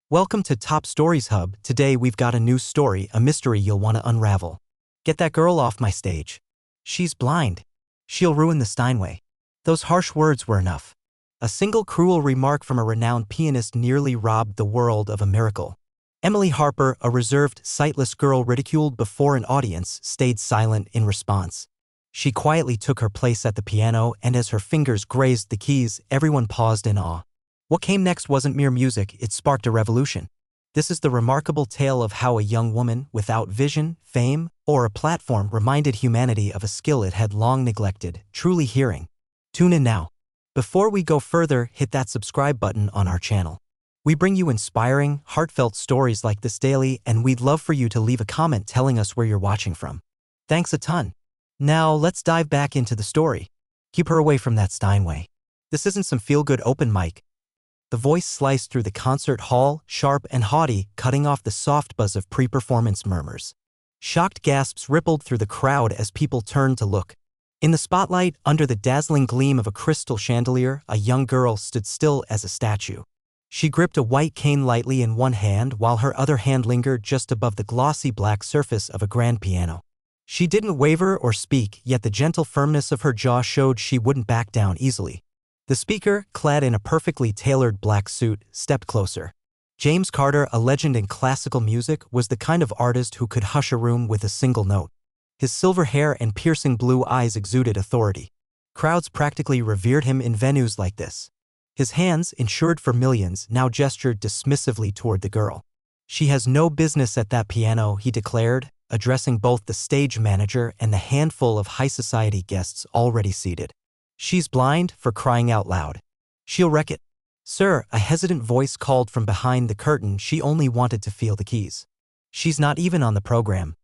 Welcome to Top Stories Hub. Today we've got a new story, a mystery you'll want to unravel. Get that girl off my stage. She's blind. She'll ruin the Steinway. Those harsh words were enough. A single cruel remark from a renowned pianist nearly robbed the world of a miracle. Emily Harper, a reserved, sightless girl ridiculed before an audience, stayed silent in response. She quietly took her place at the piano, and as her fingers grazed the keys, everyone paused in awe. What came next wasn't mere music, it sparked a revolution. This is the remarkable tale of how a young woman, without vision, fame, or a platform, reminded humanity of a skill it had long neglected, truly hearing. Tune in now. Before we go further, hit that subscribe button on our channel. We bring you inspiring, heartfelt stories like this daily, and we'd love for you to leave a comment telling us where you're watching from. Thanks a ton. Now, let's dive back into the story. Keep her away from that Steinway. This isn't some feel-good open mic. The voice sliced through the concert hall, sharp and haughty, cutting off the soft buzz of pre-performance murmurs. Shocked gasps rippled through the crowd as people turned to look. In the spotlight, under the dazzling gleam of a crystal chandelier, a young girl stood still as a statue. She gripped a white cane lightly in one hand while her other hand lingered just above the glossy black surface of a grand piano. She didn't waver or speak, yet the gentle firmness of her jaw showed she wouldn't back down easily. The speaker, clad in a perfectly tailored black suit, stepped closer. James Carter, a legend in classical music, was the kind of artist who could hush a room with a single note. His silver hair and piercing blue eyes exuded authority. Crowds practically revered him in venues like this. His hands, insured for millions, now gestured dismissively toward the girl. "She has no business at that piano," he declared, addressing both the stage manager and the handful of high society guests already seated. "She's blind, for crying out loud. She'll wreck it." "Sir," a hesitant voice called from behind the curtain, "she only wanted to feel the keys. She's not even on the program."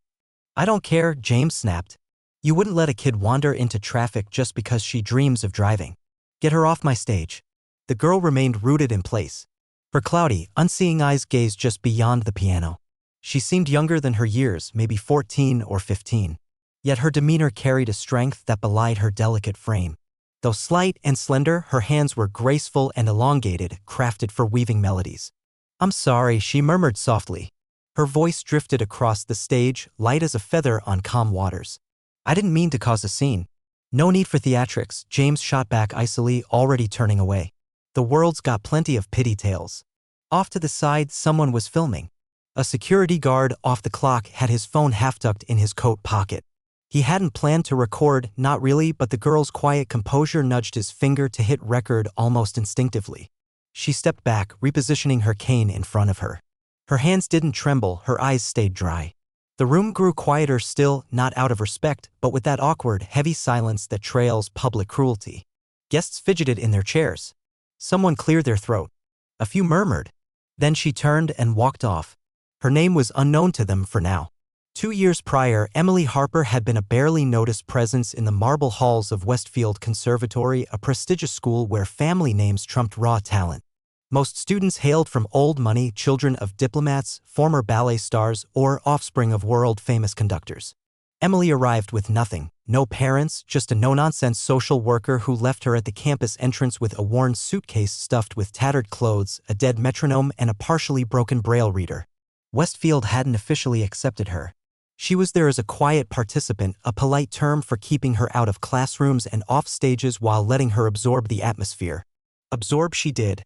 "I don't care," James snapped. "You wouldn't let a kid wander into traffic just because she dreams of driving. Get her off my stage." The girl remained rooted in place. Her cloudy, unseeing eyes gazed just beyond the piano. She seemed younger than her years, maybe 14 or 15. Yet her demeanor carried a strength that belied her delicate frame. Though slight and slender, her hands were graceful and elongated, crafted for weaving melodies. "I'm sorry," she murmured softly. Her voice drifted across the stage, light as a feather on calm waters. "I didn't mean to cause a scene." "No need for theatrics," James shot back icily, already turning away. "The world's got plenty of pity tales." Off to the side, someone was filming. A security guard, off the clock, had his phone half-tucked in his coat pocket. He hadn't planned to record, not really, but the girl's quiet composure nudged his finger to hit record almost instinctively. She stepped back, repositioning her cane in front of her. Her hands didn't tremble, her eyes stayed dry. The room grew quieter still, not out of respect, but with that awkward, heavy silence that trails public cruelty. Guests fidgeted in their chairs. Someone cleared their throat. A few murmured. Then she turned and walked off. Her name was unknown to them for now. 2 years prior, Emily Harper had been a barely noticed presence in the marble halls of Westfield Conservatory, a prestigious school where family names trumped raw talent. Most students hailed from old money, children of diplomats, former ballet stars, or offspring of world-famous conductors. Emily arrived with nothing, no parents, just a no-nonsense social worker who left her at the campus entrance with a worn suitcase stuffed with tattered clothes, a dead metronome, and a partially broken braille reader. Westfield hadn't officially accepted her. She was there as a quiet participant, a polite term for keeping her out of classrooms and off stages while letting her absorb the atmosphere. Absorb she did,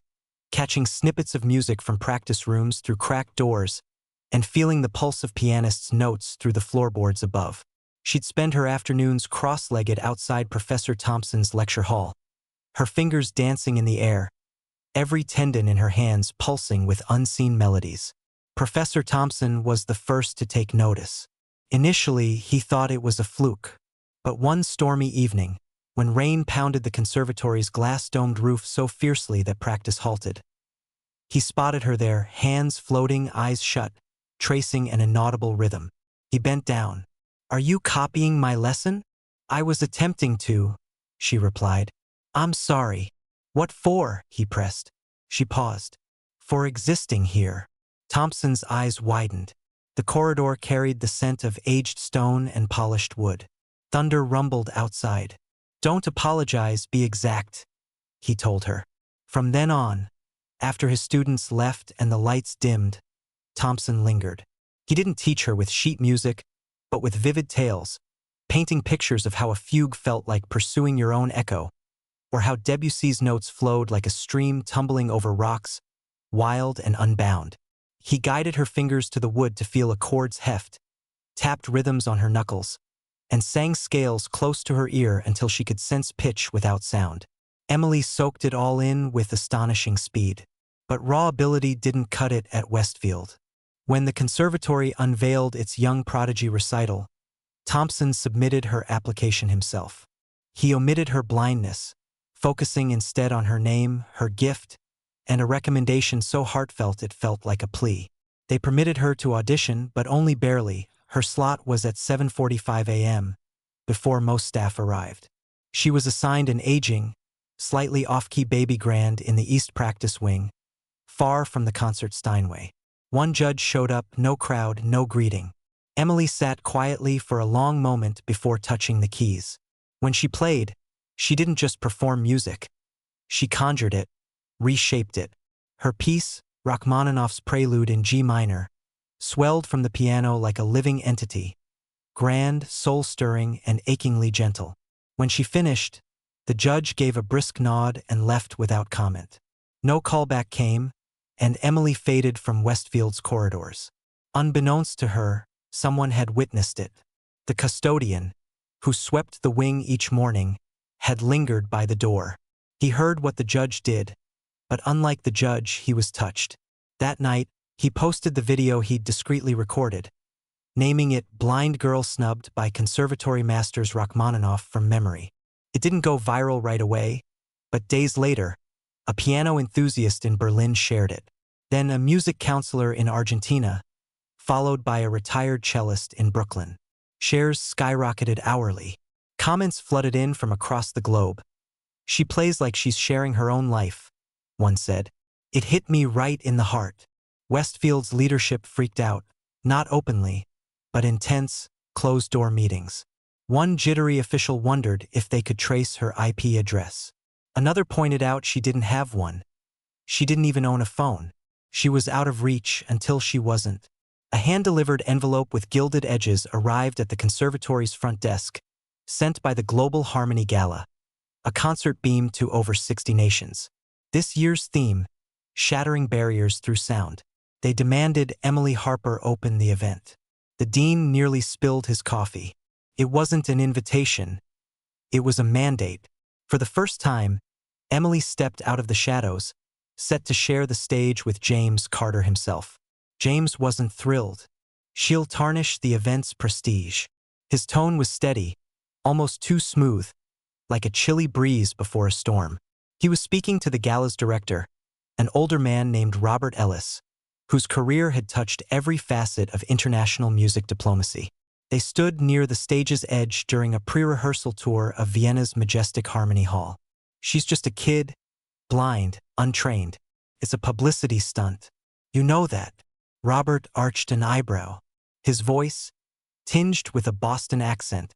catching snippets of music from practice rooms through cracked doors, and feeling the pulse of Pianist's notes through the floorboards above. She'd spend her afternoons cross-legged outside Professor Thompson's lecture hall, her fingers dancing in the air, every tendon in her hands pulsing with unseen melodies. Professor Thompson was the first to take notice. Initially, he thought it was a fluke. But one stormy evening, when rain pounded the conservatory's glass-domed roof so fiercely that practice halted, he spotted her there, hands floating, eyes shut, tracing an inaudible rhythm. He bent down. "Are you copying my lesson?" "I was attempting to," she replied. "I'm sorry." "What for?" he pressed. She paused. "For existing here." Thompson's eyes widened. The corridor carried the scent of aged stone and polished wood. Thunder rumbled outside. "Don't apologize, be exact," he told her. "From then on, After his students left and the lights dimmed, Thompson lingered. He didn't teach her with sheet music, but with vivid tales, painting pictures of how a fugue felt like pursuing your own echo, or how Debussy's notes flowed like a stream tumbling over rocks, wild and unbound. He guided her fingers to the wood to feel a chord's heft, tapped rhythms on her knuckles, and sang scales close to her ear until she could sense pitch without sound. Emily soaked it all in with astonishing speed. But raw ability didn't cut it at Westfield. When the conservatory unveiled its young prodigy recital, Thompson submitted her application himself. He omitted her blindness, focusing instead on her name, her gift, and a recommendation so heartfelt it felt like a plea. They permitted her to audition, but only barely. Her slot was at 7:45 a.m., before most staff arrived. She was assigned an aging, slightly off-key baby grand in the East Practice Wing, far from the concert Steinway. One judge showed up, no crowd, no greeting. Emily sat quietly for a long moment before touching the keys. When she played, she didn't just perform music. She conjured it, reshaped it. Her piece, Rachmaninoff's Prelude in G minor, swelled from the piano like a living entity, grand, soul-stirring, and achingly gentle. When she finished, the judge gave a brisk nod and left without comment. No callback came, and Emily faded from Westfield's corridors. Unbeknownst to her, someone had witnessed it. The custodian, who swept the wing each morning, had lingered by the door. He heard what the judge did, but unlike the judge, he was touched. That night, he posted the video he'd discreetly recorded, naming it "Blind Girl Snubbed by Conservatory Masters Rachmaninoff from Memory." It didn't go viral right away, but days later, a piano enthusiast in Berlin shared it. Then a music counselor in Argentina, followed by a retired cellist in Brooklyn. Shares skyrocketed hourly. Comments flooded in from across the globe. "She plays like she's sharing her own life," one said. "It hit me right in the heart." Westfield's leadership freaked out, not openly, but in tense, closed-door meetings. One jittery official wondered if they could trace her IP address. Another pointed out she didn't have one. She didn't even own a phone. She was out of reach until she wasn't. A hand-delivered envelope with gilded edges arrived at the conservatory's front desk, sent by the Global Harmony Gala, a concert beamed to over 60 nations. This year's theme, shattering barriers through sound. They demanded Emily Harper open the event. The dean nearly spilled his coffee. It wasn't an invitation. It was a mandate. For the first time, Emily stepped out of the shadows, set to share the stage with James Carter himself. James wasn't thrilled. "She'll tarnish the event's prestige." His tone was steady, almost too smooth, like a chilly breeze before a storm. He was speaking to the gala's director, an older man named Robert Ellis, whose career had touched every facet of international music diplomacy. They stood near the stage's edge during a pre-rehearsal tour of Vienna's majestic Harmony Hall. "She's just a kid, blind, untrained. It's a publicity stunt. You know that." Robert arched an eyebrow. His voice, tinged with a Boston accent,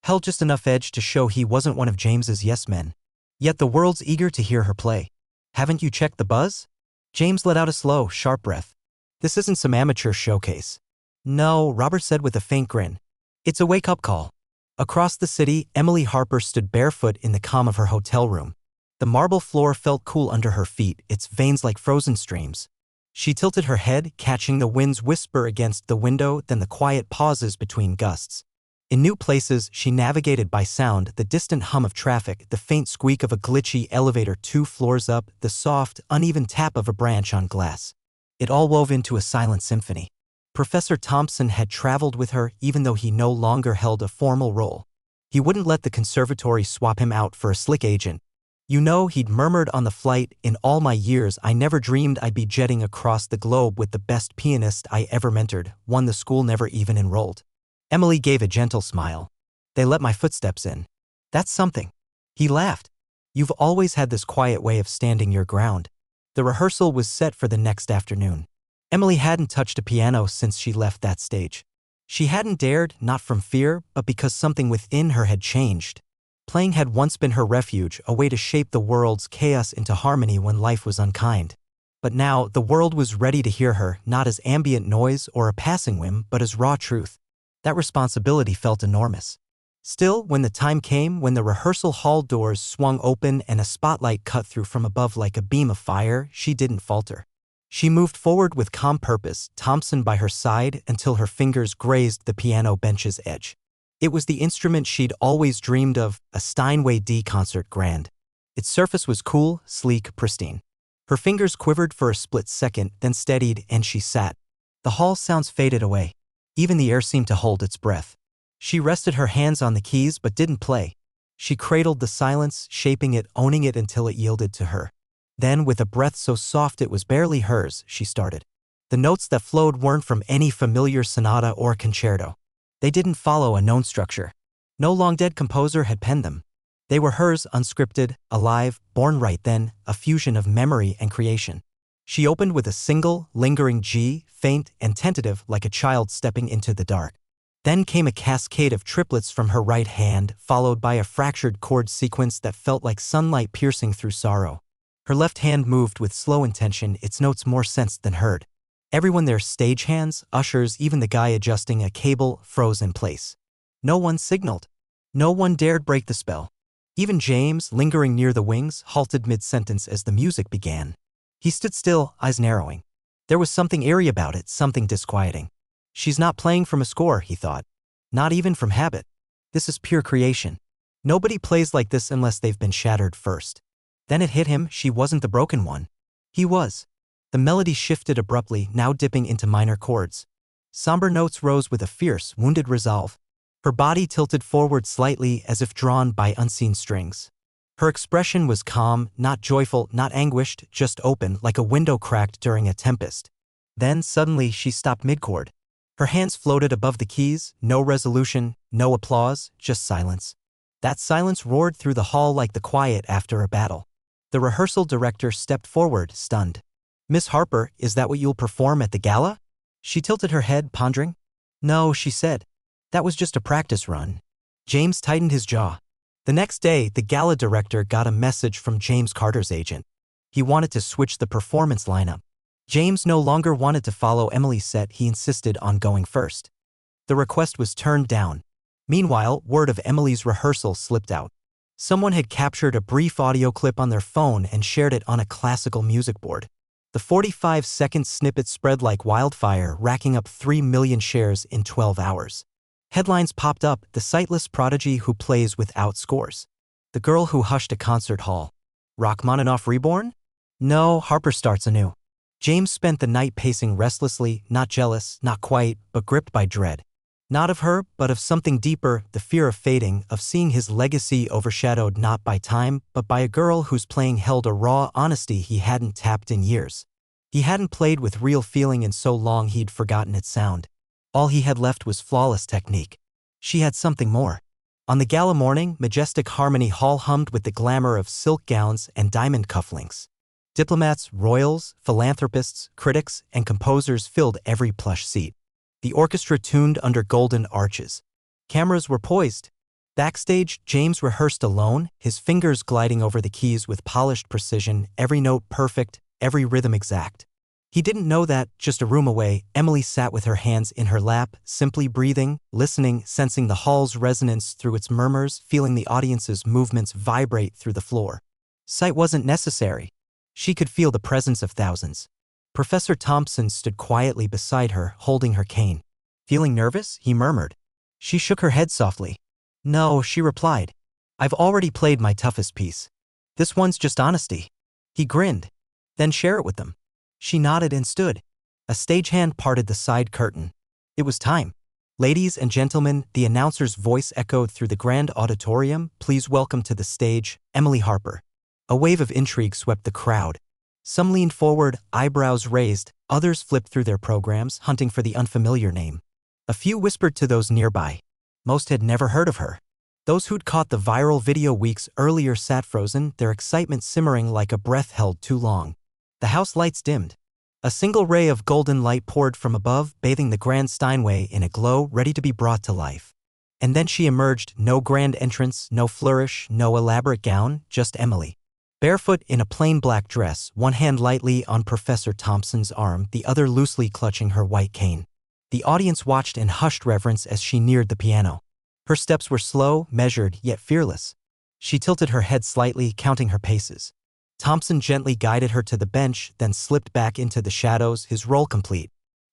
held just enough edge to show he wasn't one of James's yes-men. Yet the world's eager to hear her play. "Haven't you checked the buzz?" James let out a slow, sharp breath. "This isn't some amateur showcase." "No," Robert said with a faint grin. "It's a wake-up call." Across the city, Emily Harper stood barefoot in the calm of her hotel room. The marble floor felt cool under her feet, its veins like frozen streams. She tilted her head, catching the wind's whisper against the window, then the quiet pauses between gusts. In new places, she navigated by sound, the distant hum of traffic, the faint squeak of a glitchy elevator 2 floors up, the soft, uneven tap of a branch on glass. It all wove into a silent symphony. Professor Thompson had traveled with her even though he no longer held a formal role. He wouldn't let the conservatory swap him out for a slick agent. "You know," he'd murmured on the flight, "in all my years I never dreamed I'd be jetting across the globe with the best pianist I ever mentored, one the school never even enrolled." Emily gave a gentle smile. "They let my footsteps in. That's something." He laughed. "You've always had this quiet way of standing your ground." The rehearsal was set for the next afternoon. Emily hadn't touched a piano since she left that stage. She hadn't dared, not from fear, but because something within her had changed. Playing had once been her refuge, a way to shape the world's chaos into harmony when life was unkind. But now, the world was ready to hear her, not as ambient noise or a passing whim, but as raw truth. That responsibility felt enormous. Still, when the time came, when the rehearsal hall doors swung open and a spotlight cut through from above like a beam of fire, she didn't falter. She moved forward with calm purpose, Thompson by her side until her fingers grazed the piano bench's edge. It was the instrument she'd always dreamed of, a Steinway D concert grand. Its surface was cool, sleek, pristine. Her fingers quivered for a split second, then steadied, and she sat. The hall sounds faded away. Even the air seemed to hold its breath. She rested her hands on the keys but didn't play. She cradled the silence, shaping it, owning it until it yielded to her. Then, with a breath so soft it was barely hers, she started. The notes that flowed weren't from any familiar sonata or concerto. They didn't follow a known structure. No long-dead composer had penned them. They were hers, unscripted, alive, born right then, a fusion of memory and creation. She opened with a single, lingering G, faint and tentative like a child stepping into the dark. Then came a cascade of triplets from her right hand, followed by a fractured chord sequence that felt like sunlight piercing through sorrow. Her left hand moved with slow intention, its notes more sensed than heard. Everyone there, stagehands, ushers, even the guy adjusting a cable, froze in place. No one signaled. No one dared break the spell. Even James, lingering near the wings, halted mid-sentence as the music began. He stood still, eyes narrowing. There was something eerie about it, something disquieting. She's not playing from a score, he thought. Not even from habit. This is pure creation. Nobody plays like this unless they've been shattered first. Then it hit him, she wasn't the broken one. He was. The melody shifted abruptly, now dipping into minor chords. Somber notes rose with a fierce, wounded resolve. Her body tilted forward slightly as if drawn by unseen strings. Her expression was calm, not joyful, not anguished, just open, like a window cracked during a tempest. Then, suddenly, she stopped mid-chord. Her hands floated above the keys, no resolution, no applause, just silence. That silence roared through the hall like the quiet after a battle. The rehearsal director stepped forward, stunned. "Miss Harper, is that what you'll perform at the gala?" She tilted her head, pondering. "No," she said. "That was just a practice run." James tightened his jaw. The next day, the gala director got a message from James Carter's agent. He wanted to switch the performance lineup. James no longer wanted to follow Emily's set, he insisted on going first. The request was turned down. Meanwhile, word of Emily's rehearsal slipped out. Someone had captured a brief audio clip on their phone and shared it on a classical music board. The 45-second snippet spread like wildfire, racking up 3 million shares in 12 hours. Headlines popped up, the sightless prodigy who plays without scores. The girl who hushed a concert hall. Rachmaninoff reborn? No, Harper starts anew. James spent the night pacing restlessly, not jealous, not quite, but gripped by dread. Not of her, but of something deeper, the fear of fading, of seeing his legacy overshadowed not by time, but by a girl whose playing held a raw honesty he hadn't tapped in years. He hadn't played with real feeling in so long he'd forgotten its sound. All he had left was flawless technique. She had something more. On the gala morning, Majestic Harmony Hall hummed with the glamour of silk gowns and diamond cufflinks. Diplomats, royals, philanthropists, critics, and composers filled every plush seat. The orchestra tuned under golden arches. Cameras were poised. Backstage, James rehearsed alone, his fingers gliding over the keys with polished precision, every note perfect, every rhythm exact. He didn't know that, just a room away, Emily sat with her hands in her lap, simply breathing, listening, sensing the hall's resonance through its murmurs, feeling the audience's movements vibrate through the floor. Sight wasn't necessary. She could feel the presence of thousands. Professor Thompson stood quietly beside her, holding her cane. "Feeling nervous?" he murmured. She shook her head softly. "No," she replied. "I've already played my toughest piece. This one's just honesty." He grinned. "Then share it with them." She nodded and stood. A stagehand parted the side curtain. It was time. "Ladies and gentlemen," the announcer's voice echoed through the grand auditorium, "please welcome to the stage, Emily Harper." A wave of intrigue swept the crowd. Some leaned forward, eyebrows raised, others flipped through their programs, hunting for the unfamiliar name. A few whispered to those nearby. Most had never heard of her. Those who'd caught the viral video weeks earlier sat frozen, their excitement simmering like a breath held too long. The house lights dimmed. A single ray of golden light poured from above, bathing the grand Steinway in a glow ready to be brought to life. And then she emerged, no grand entrance, no flourish, no elaborate gown, just Emily. Barefoot in a plain black dress, one hand lightly on Professor Thompson's arm, the other loosely clutching her white cane. The audience watched in hushed reverence as she neared the piano. Her steps were slow, measured, yet fearless. She tilted her head slightly, counting her paces. Thompson gently guided her to the bench, then slipped back into the shadows, his role complete.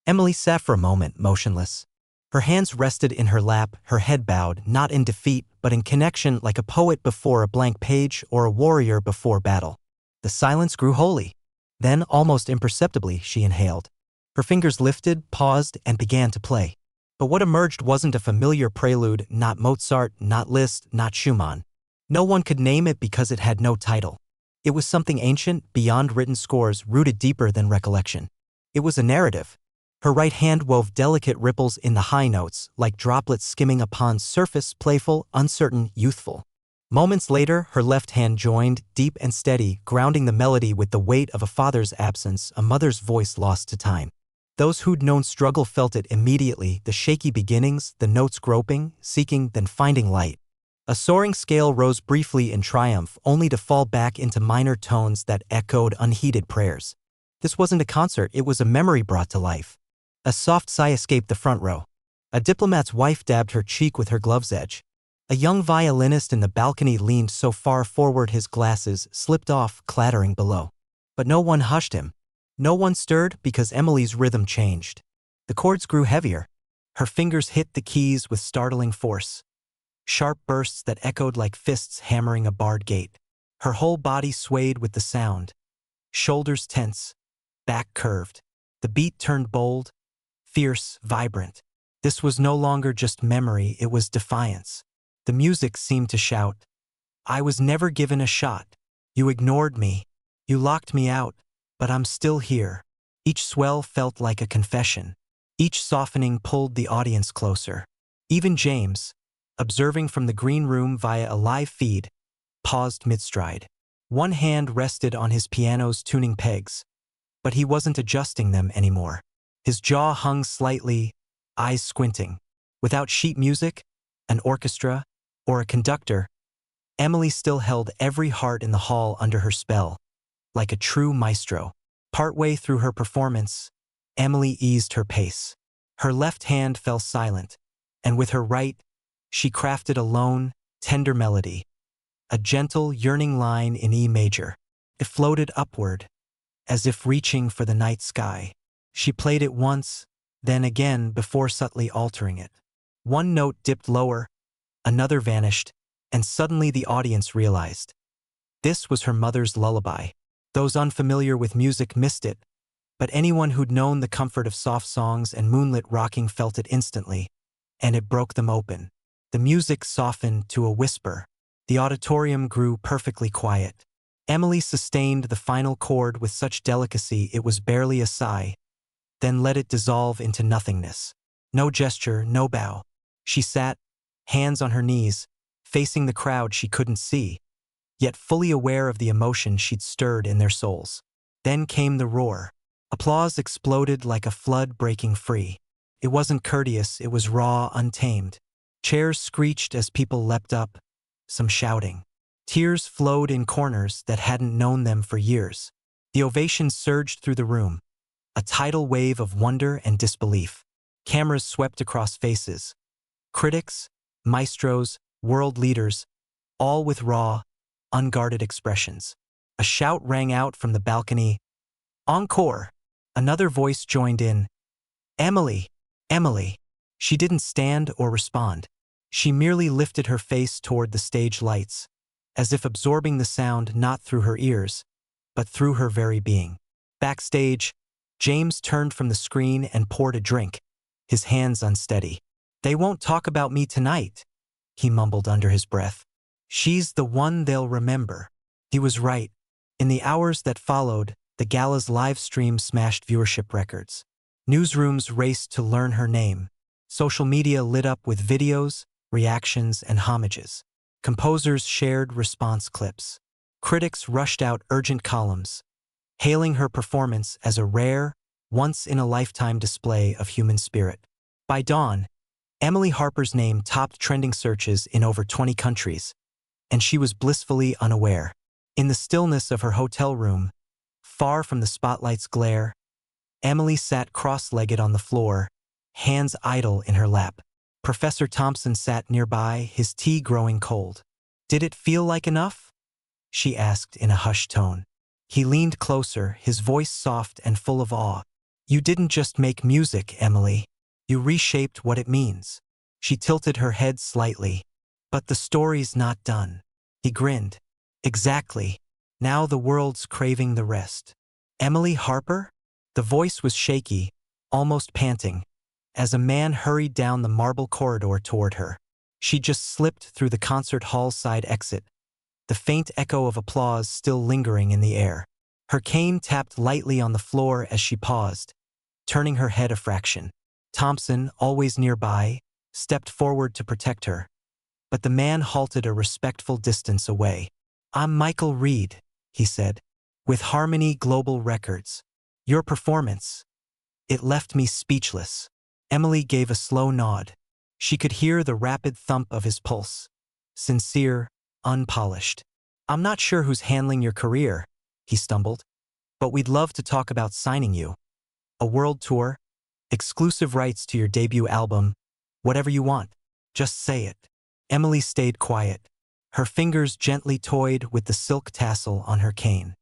Emily sat for a moment, motionless. Her hands rested in her lap, her head bowed, not in defeat, but in connection, like a poet before a blank page or a warrior before battle. The silence grew holy. Then, almost imperceptibly, she inhaled. Her fingers lifted, paused, and began to play. But what emerged wasn't a familiar prelude, not Mozart, not Liszt, not Schumann. No one could name it because it had no title. It was something ancient, beyond written scores, rooted deeper than recollection. It was a narrative. Her right hand wove delicate ripples in the high notes, like droplets skimming a pond's surface, playful, uncertain, youthful. Moments later, her left hand joined, deep and steady, grounding the melody with the weight of a father's absence, a mother's voice lost to time. Those who'd known struggle felt it immediately, the shaky beginnings, the notes groping, seeking, then finding light. A soaring scale rose briefly in triumph, only to fall back into minor tones that echoed unheeded prayers. This wasn't a concert, it was a memory brought to life. A soft sigh escaped the front row. A diplomat's wife dabbed her cheek with her glove's edge. A young violinist in the balcony leaned so far forward his glasses slipped off, clattering below. But no one hushed him. No one stirred because Emily's rhythm changed. The chords grew heavier. Her fingers hit the keys with startling force. Sharp bursts that echoed like fists hammering a barred gate. Her whole body swayed with the sound. Shoulders tense, back curved. The beat turned bold, fierce, vibrant. This was no longer just memory, it was defiance. The music seemed to shout, "I was never given a shot. You ignored me. You locked me out, but I'm still here." Each swell felt like a confession. Each softening pulled the audience closer. Even James, observing from the green room via a live feed, paused mid-stride. One hand rested on his piano's tuning pegs, but he wasn't adjusting them anymore. His jaw hung slightly, eyes squinting. Without sheet music, an orchestra, or a conductor, Emily still held every heart in the hall under her spell, like a true maestro. Partway through her performance, Emily eased her pace. Her left hand fell silent, and with her right, she crafted a lone, tender melody. A gentle, yearning line in E major. It floated upward, as if reaching for the night sky. She played it once, then again before subtly altering it. One note dipped lower, another vanished, and suddenly the audience realized. This was her mother's lullaby. Those unfamiliar with music missed it, but anyone who'd known the comfort of soft songs and moonlit rocking felt it instantly, and it broke them open. The music softened to a whisper. The auditorium grew perfectly quiet. Emily sustained the final chord with such delicacy it was barely a sigh, then let it dissolve into nothingness. No gesture, no bow. She sat, hands on her knees, facing the crowd she couldn't see, yet fully aware of the emotion she'd stirred in their souls. Then came the roar. Applause exploded like a flood breaking free. It wasn't courteous, it was raw, untamed. Chairs screeched as people leapt up, some shouting. Tears flowed in corners that hadn't known them for years. The ovation surged through the room, a tidal wave of wonder and disbelief. Cameras swept across faces. Critics, maestros, world leaders, all with raw, unguarded expressions. A shout rang out from the balcony. "Encore!" Another voice joined in. "Emily! Emily!" She didn't stand or respond. She merely lifted her face toward the stage lights, as if absorbing the sound not through her ears, but through her very being. Backstage, James turned from the screen and poured a drink, his hands unsteady. "They won't talk about me tonight," he mumbled under his breath. "She's the one they'll remember." He was right. In the hours that followed, the gala's live stream smashed viewership records. Newsrooms raced to learn her name. Social media lit up with videos, reactions, and homages. Composers shared response clips. Critics rushed out urgent columns, hailing her performance as a rare, once-in-a-lifetime display of human spirit. By dawn, Emily Harper's name topped trending searches in over 20 countries, and she was blissfully unaware. In the stillness of her hotel room, far from the spotlight's glare, Emily sat cross-legged on the floor, hands idle in her lap. Professor Thompson sat nearby, his tea growing cold. "Did it feel like enough?" she asked in a hushed tone. He leaned closer, his voice soft and full of awe. "You didn't just make music, Emily. You reshaped what it means." She tilted her head slightly. "But the story's not done." He grinned. "Exactly. Now the world's craving the rest." "Emily Harper?" The voice was shaky, almost panting, as a man hurried down the marble corridor toward her. She just slipped through the concert hall's side exit, the faint echo of applause still lingering in the air. Her cane tapped lightly on the floor as she paused, turning her head a fraction. Thompson, always nearby, stepped forward to protect her, but the man halted a respectful distance away. "I'm Michael Reed," he said, "with Harmony Global Records. Your performance, it left me speechless." Emily gave a slow nod. She could hear the rapid thump of his pulse. Sincere, unpolished. "I'm not sure who's handling your career," he stumbled, "but we'd love to talk about signing you. A world tour, exclusive rights to your debut album, whatever you want. Just say it." Emily stayed quiet. Her fingers gently toyed with the silk tassel on her cane.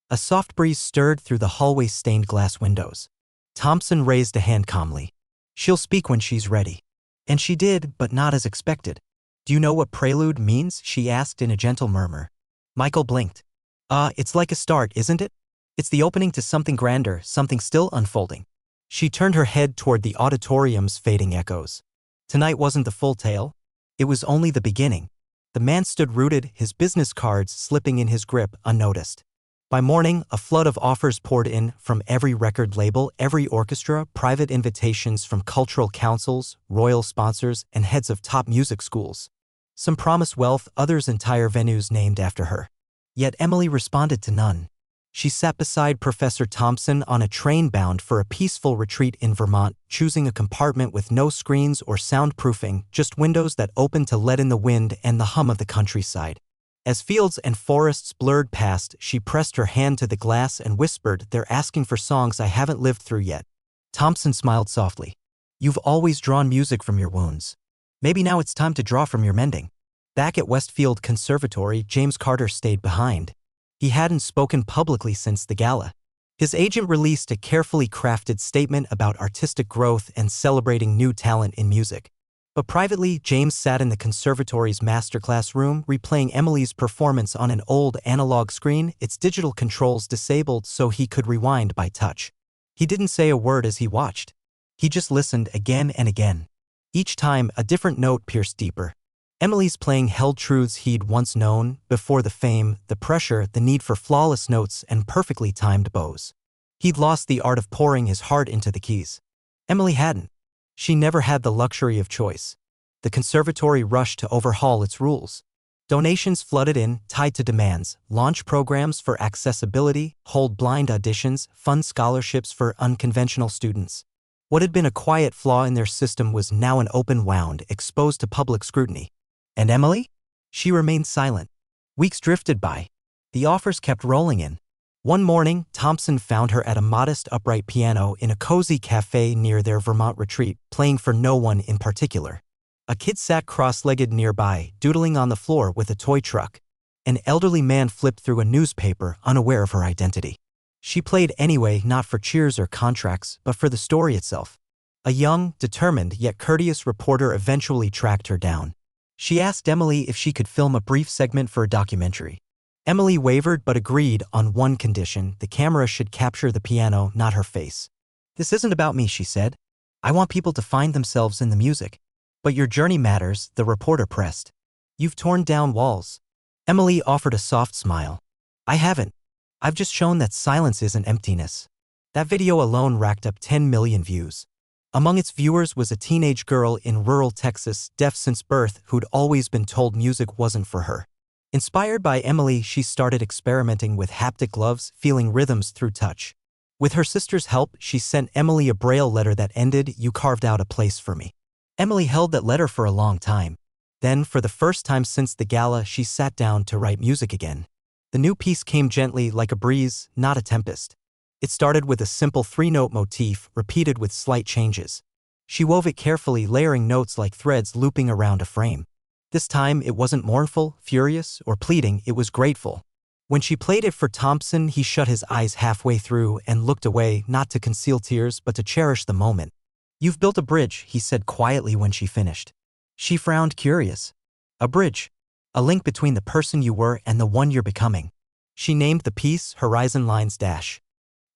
A soft breeze stirred through the hallway's stained glass windows. Thompson raised a hand calmly. "She'll speak when she's ready." And she did, but not as expected. "Do you know what prelude means?" she asked in a gentle murmur. Michael blinked. It's like a start, isn't it? It's the opening to something grander, something still unfolding." She turned her head toward the auditorium's fading echoes. Tonight wasn't the full tale. It was only the beginning. The man stood rooted, his business cards slipping in his grip unnoticed. By morning, a flood of offers poured in from every record label, every orchestra, private invitations from cultural councils, royal sponsors, and heads of top music schools. Some promised wealth, others entire venues named after her. Yet Emily responded to none. She sat beside Professor Thompson on a train bound for a peaceful retreat in Vermont, choosing a compartment with no screens or soundproofing, just windows that opened to let in the wind and the hum of the countryside. As fields and forests blurred past, she pressed her hand to the glass and whispered, "They're asking for songs I haven't lived through yet." Thompson smiled softly. "You've always drawn music from your wounds. Maybe now it's time to draw from your mending." Back at Westfield Conservatory, James Carter stayed behind. He hadn't spoken publicly since the gala. His agent released a carefully crafted statement about artistic growth and celebrating new talent in music. But privately, James sat in the conservatory's masterclass room, replaying Emily's performance on an old analog screen, its digital controls disabled so he could rewind by touch. He didn't say a word as he watched. He just listened again and again. Each time, a different note pierced deeper. Emily's playing held truths he'd once known, before the fame, the pressure, the need for flawless notes and perfectly timed bows. He'd lost the art of pouring his heart into the keys. Emily hadn't. She never had the luxury of choice. The conservatory rushed to overhaul its rules. Donations flooded in, tied to demands, launch programs for accessibility, hold blind auditions, fund scholarships for unconventional students. What had been a quiet flaw in their system was now an open wound, exposed to public scrutiny. And Emily? She remained silent. Weeks drifted by. The offers kept rolling in. One morning, Thompson found her at a modest upright piano in a cozy cafe near their Vermont retreat, playing for no one in particular. A kid sat cross-legged nearby, doodling on the floor with a toy truck. An elderly man flipped through a newspaper, unaware of her identity. She played anyway, not for cheers or contracts, but for the story itself. A young, determined, yet courteous reporter eventually tracked her down. She asked Emily if she could film a brief segment for a documentary. Emily wavered but agreed on one condition: the camera should capture the piano, not her face. "This isn't about me," she said. "I want people to find themselves in the music." "But your journey matters," the reporter pressed. "You've torn down walls." Emily offered a soft smile. "I haven't. I've just shown that silence isn't emptiness." That video alone racked up 10 million views. Among its viewers was a teenage girl in rural Texas, deaf since birth, who'd always been told music wasn't for her. Inspired by Emily, she started experimenting with haptic gloves, feeling rhythms through touch. With her sister's help, she sent Emily a braille letter that ended, "You carved out a place for me." Emily held that letter for a long time. Then, for the first time since the gala, she sat down to write music again. The new piece came gently like a breeze, not a tempest. It started with a simple three-note motif, repeated with slight changes. She wove it carefully, layering notes like threads looping around a frame. This time, it wasn't mournful, furious, or pleading, it was grateful. When she played it for Thompson, he shut his eyes halfway through and looked away, not to conceal tears but to cherish the moment. "You've built a bridge," he said quietly when she finished. She frowned, curious. "A bridge? A link between the person you were and the one you're becoming." She named the piece Horizon Lines Dash.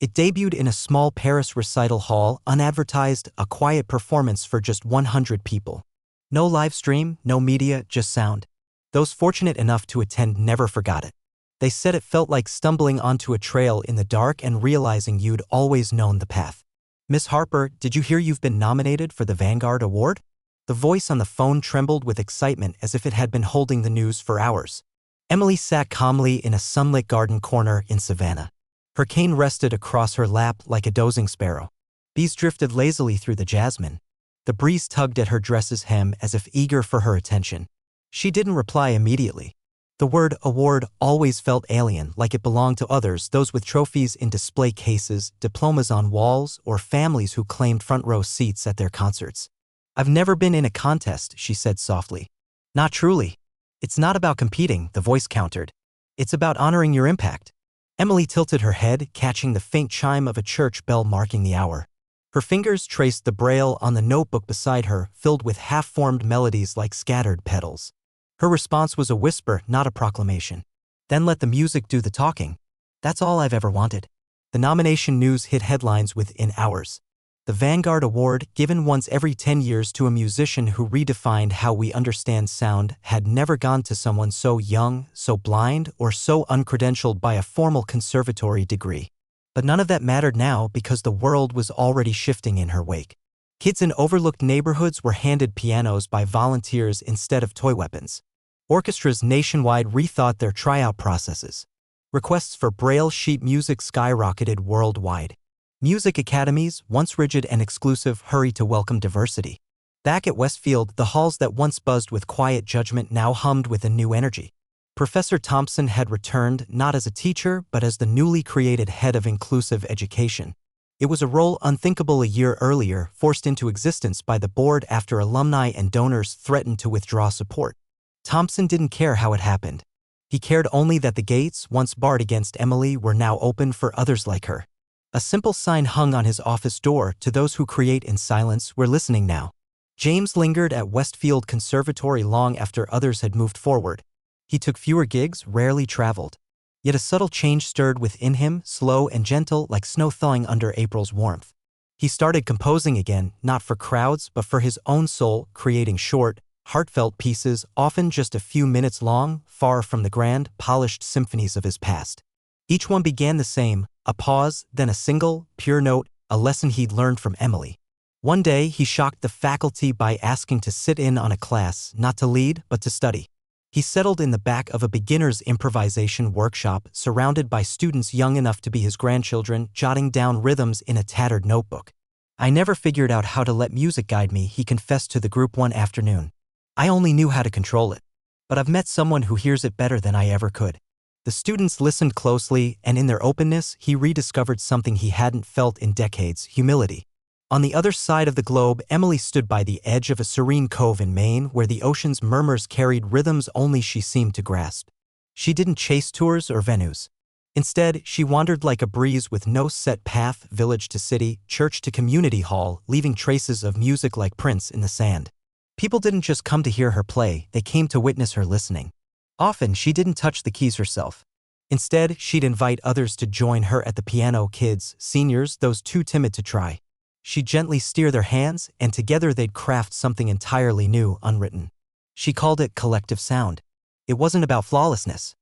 It debuted in a small Paris recital hall, unadvertised, a quiet performance for just 100 people. No live stream, no media, just sound. Those fortunate enough to attend never forgot it. They said it felt like stumbling onto a trail in the dark and realizing you'd always known the path. "Miss Harper, did you hear you've been nominated for the Vanguard Award?" The voice on the phone trembled with excitement as if it had been holding the news for hours. Emily sat calmly in a sunlit garden corner in Savannah. Her cane rested across her lap like a dozing sparrow. Bees drifted lazily through the jasmine. The breeze tugged at her dress's hem as if eager for her attention. She didn't reply immediately. The word award always felt alien, like it belonged to others, those with trophies in display cases, diplomas on walls, or families who claimed front-row seats at their concerts. "I've never been in a contest," she said softly. "Not truly. It's not about competing," the voice countered. "It's about honoring your impact." Emily tilted her head, catching the faint chime of a church bell marking the hour. Her fingers traced the braille on the notebook beside her, filled with half-formed melodies like scattered petals. Her response was a whisper, not a proclamation. "Then let the music do the talking. That's all I've ever wanted." The nomination news hit headlines within hours. The Vanguard Award, given once every 10 years to a musician who redefined how we understand sound, had never gone to someone so young, so blind, or so uncredentialed by a formal conservatory degree. But none of that mattered now because the world was already shifting in her wake. Kids in overlooked neighborhoods were handed pianos by volunteers instead of toy weapons. Orchestras nationwide rethought their tryout processes. Requests for Braille sheet music skyrocketed worldwide. Music academies, once rigid and exclusive, hurried to welcome diversity. Back at Westfield, the halls that once buzzed with quiet judgment now hummed with a new energy. Professor Thompson had returned, not as a teacher, but as the newly created head of inclusive education. It was a role unthinkable a year earlier, forced into existence by the board after alumni and donors threatened to withdraw support. Thompson didn't care how it happened. He cared only that the gates, once barred against Emily, were now open for others like her. A simple sign hung on his office door: "To those who create in silence, we're listening now." James lingered at Westfield Conservatory long after others had moved forward. He took fewer gigs, rarely traveled. Yet a subtle change stirred within him, slow and gentle, like snow thawing under April's warmth. He started composing again, not for crowds, but for his own soul, creating short, heartfelt pieces, often just a few minutes long, far from the grand, polished symphonies of his past. Each one began the same: a pause, then a single, pure note, a lesson he'd learned from Emily. One day, he shocked the faculty by asking to sit in on a class, not to lead, but to study. He settled in the back of a beginner's improvisation workshop, surrounded by students young enough to be his grandchildren, jotting down rhythms in a tattered notebook. "I never figured out how to let music guide me," he confessed to the group one afternoon. "I only knew how to control it. But I've met someone who hears it better than I ever could." The students listened closely, and in their openness, he rediscovered something he hadn't felt in decades: humility. On the other side of the globe, Emily stood by the edge of a serene cove in Maine where the ocean's murmurs carried rhythms only she seemed to grasp. She didn't chase tours or venues. Instead, she wandered like a breeze with no set path, village to city, church to community hall, leaving traces of music like prints in the sand. People didn't just come to hear her play, they came to witness her listening. Often, she didn't touch the keys herself. Instead, she'd invite others to join her at the piano: kids, seniors, those too timid to try. She'd gently steer their hands, and together they'd craft something entirely new, unwritten. She called it collective sound. It wasn't about flawlessness.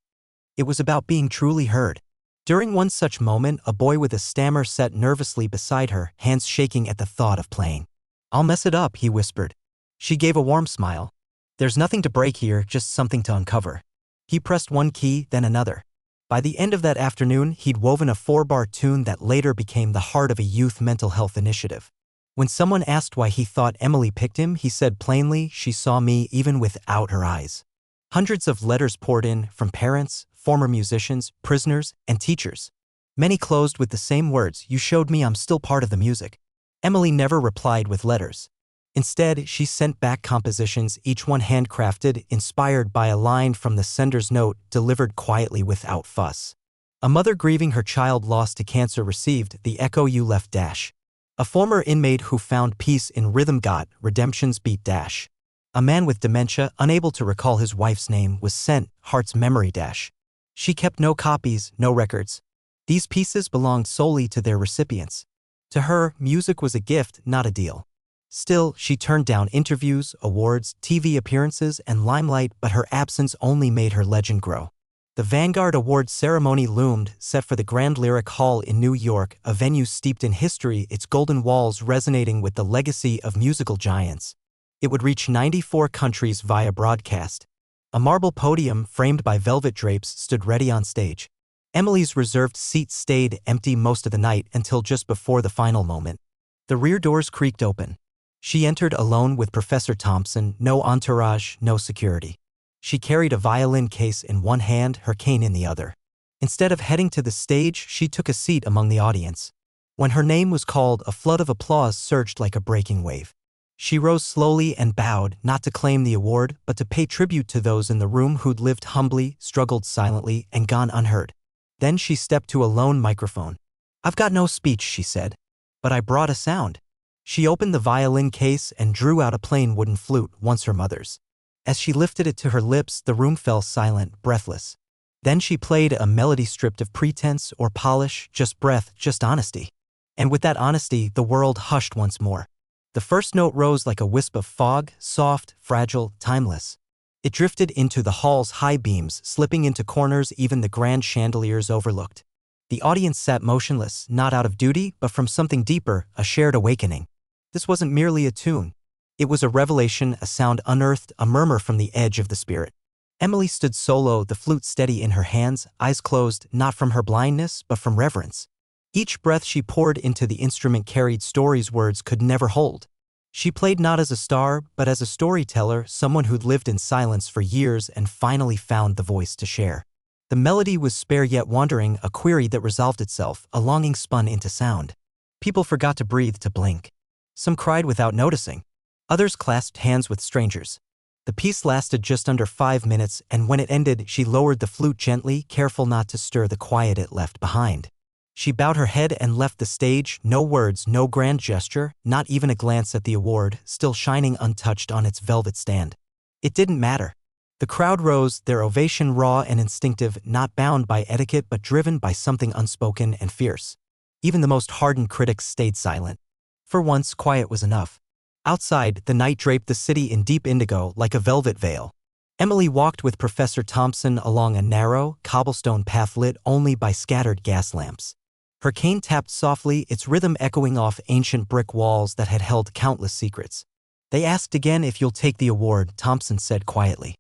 It was about being truly heard. During one such moment, a boy with a stammer sat nervously beside her, hands shaking at the thought of playing. "I'll mess it up," he whispered. She gave a warm smile. "There's nothing to break here, just something to uncover." He pressed one key, then another. By the end of that afternoon, he'd woven a 4-bar tune that later became the heart of a youth mental health initiative. When someone asked why he thought Emily picked him, he said plainly, "She saw me even without her eyes." Hundreds of letters poured in, from parents, former musicians, prisoners, and teachers. Many closed with the same words, "You showed me I'm still part of the music." Emily never replied with letters. Instead, she sent back compositions, each one handcrafted, inspired by a line from the sender's note, delivered quietly without fuss. A mother grieving her child lost to cancer received the echo you left dash. A former inmate who found peace in rhythm got redemption's beat dash. A man with dementia, unable to recall his wife's name, was sent heart's memory dash. She kept no copies, no records. These pieces belonged solely to their recipients. To her, music was a gift, not a deal. Still, she turned down interviews, awards, TV appearances, and limelight, but her absence only made her legend grow. The Vanguard Awards ceremony loomed, set for the Grand Lyric Hall in New York, a venue steeped in history, its golden walls resonating with the legacy of musical giants. It would reach 94 countries via broadcast. A marble podium framed by velvet drapes stood ready on stage. Emily's reserved seat stayed empty most of the night until just before the final moment. The rear doors creaked open. She entered alone with Professor Thompson, no entourage, no security. She carried a violin case in one hand, her cane in the other. Instead of heading to the stage, she took a seat among the audience. When her name was called, a flood of applause surged like a breaking wave. She rose slowly and bowed, not to claim the award, but to pay tribute to those in the room who'd lived humbly, struggled silently, and gone unheard. Then she stepped to a lone microphone. "I've got no speech," she said, "but I brought a sound." She opened the violin case and drew out a plain wooden flute, once her mother's. As she lifted it to her lips, the room fell silent, breathless. Then she played a melody stripped of pretense or polish, just breath, just honesty. And with that honesty, the world hushed once more. The first note rose like a wisp of fog, soft, fragile, timeless. It drifted into the hall's high beams, slipping into corners even the grand chandeliers overlooked. The audience sat motionless, not out of duty, but from something deeper, a shared awakening. This wasn't merely a tune. It was a revelation, a sound unearthed, a murmur from the edge of the spirit. Emily stood solo, the flute steady in her hands, eyes closed, not from her blindness, but from reverence. Each breath she poured into the instrument carried stories words could never hold. She played not as a star, but as a storyteller, someone who'd lived in silence for years and finally found the voice to share. The melody was spare yet wandering, a query that resolved itself, a longing spun into sound. People forgot to breathe, to blink. Some cried without noticing. Others clasped hands with strangers. The piece lasted just under 5 minutes, and when it ended, she lowered the flute gently, careful not to stir the quiet it left behind. She bowed her head and left the stage, no words, no grand gesture, not even a glance at the award, still shining untouched on its velvet stand. It didn't matter. The crowd rose, their ovation raw and instinctive, not bound by etiquette but driven by something unspoken and fierce. Even the most hardened critics stayed silent. For once, quiet was enough. Outside, the night draped the city in deep indigo like a velvet veil. Emily walked with Professor Thompson along a narrow, cobblestone path lit only by scattered gas lamps. Her cane tapped softly, its rhythm echoing off ancient brick walls that had held countless secrets. "They asked again if you'll take the award," Thompson said quietly.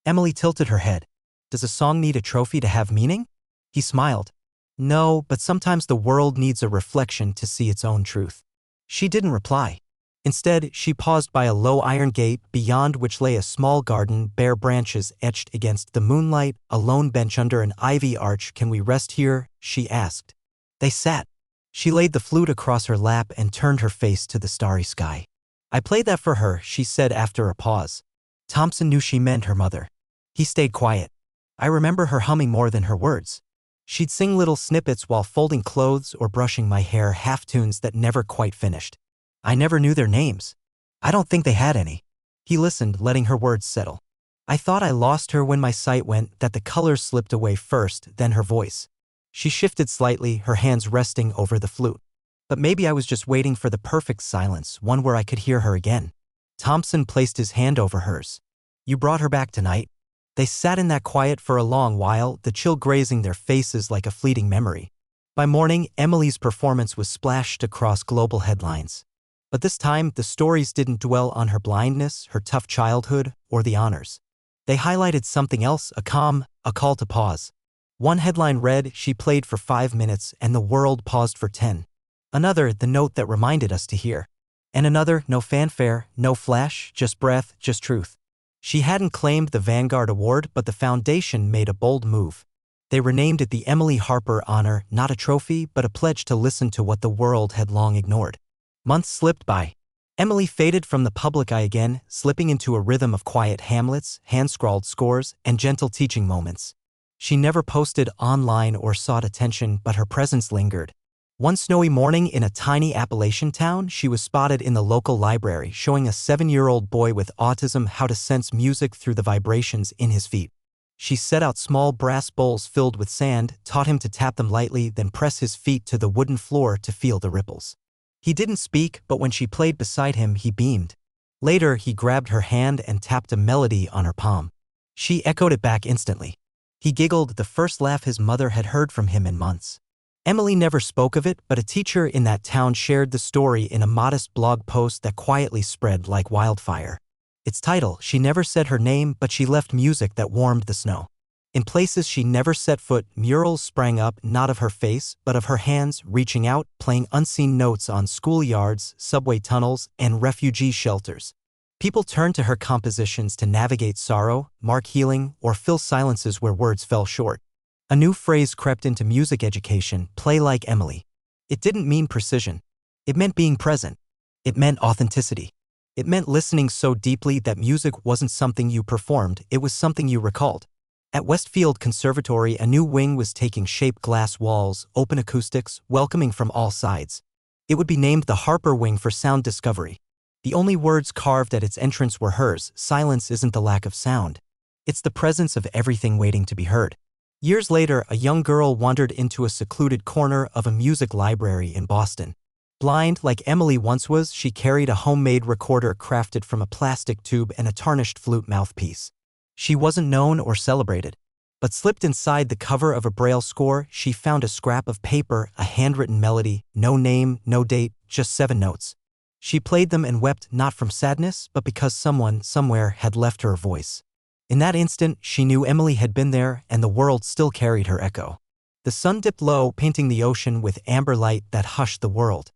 Emily tilted her head. "Does a song need a trophy to have meaning?" He smiled. "No, but sometimes the world needs a reflection to see its own truth." She didn't reply. Instead, she paused by a low iron gate, beyond which lay a small garden, bare branches etched against the moonlight, a lone bench under an ivy arch. "Can we rest here?" she asked. They sat. She laid the flute across her lap and turned her face to the starry sky. "I played that for her," she said after a pause. Thompson knew she meant her mother. He stayed quiet. "I remember her humming more than her words. She'd sing little snippets while folding clothes or brushing my hair, half-tunes that never quite finished. I never knew their names. I don't think they had any." He listened, letting her words settle. "I thought I lost her when my sight went, that the colors slipped away first, then her voice." She shifted slightly, her hands resting over the flute. "But maybe I was just waiting for the perfect silence, one where I could hear her again." Thompson placed his hand over hers. "You brought her back tonight." They sat in that quiet for a long while, the chill grazing their faces like a fleeting memory. By morning, Emily's performance was splashed across global headlines. But this time, the stories didn't dwell on her blindness, her tough childhood, or the honors. They highlighted something else, a calm, a call to pause. One headline read, "She played for 5 minutes and the world paused for 10. Another, "The note that reminded us to hear." And another, "No fanfare, no flash, just breath, just truth." She hadn't claimed the Vanguard Award, but the foundation made a bold move. They renamed it the Emily Harper Honor, not a trophy but a pledge to listen to what the world had long ignored. Months slipped by. Emily faded from the public eye again, slipping into a rhythm of quiet hamlets, hand-scrawled scores, and gentle teaching moments. She never posted online or sought attention, but her presence lingered. One snowy morning in a tiny Appalachian town, she was spotted in the local library showing a 7-year-old boy with autism how to sense music through the vibrations in his feet. She set out small brass bowls filled with sand, taught him to tap them lightly, then press his feet to the wooden floor to feel the ripples. He didn't speak, but when she played beside him, he beamed. Later, he grabbed her hand and tapped a melody on her palm. She echoed it back instantly. He giggled, the first laugh his mother had heard from him in months. Emily never spoke of it, but a teacher in that town shared the story in a modest blog post that quietly spread like wildfire. Its title, She Never Said Her Name, but She Left Music That Warmed the Snow. In places she never set foot, murals sprang up, not of her face, but of her hands, reaching out, playing unseen notes on schoolyards, subway tunnels, and refugee shelters. People turned to her compositions to navigate sorrow, mark healing, or fill silences where words fell short. A new phrase crept into music education, play like Emily. It didn't mean precision. It meant being present. It meant authenticity. It meant listening so deeply that music wasn't something you performed, it was something you recalled. At Westfield Conservatory, a new wing was taking shape, glass walls, open acoustics, welcoming from all sides. It would be named the Harper Wing for sound discovery. The only words carved at its entrance were hers: silence isn't the lack of sound. It's the presence of everything waiting to be heard. Years later, a young girl wandered into a secluded corner of a music library in Boston. Blind, like Emily once was, she carried a homemade recorder crafted from a plastic tube and a tarnished flute mouthpiece. She wasn't known or celebrated, but slipped inside the cover of a Braille score, she found a scrap of paper, a handwritten melody, no name, no date, just 7 notes. She played them and wept, not from sadness, but because someone, somewhere, had left her a voice. In that instant, she knew Emily had been there, and the world still carried her echo. The sun dipped low, painting the ocean with amber light that hushed the world.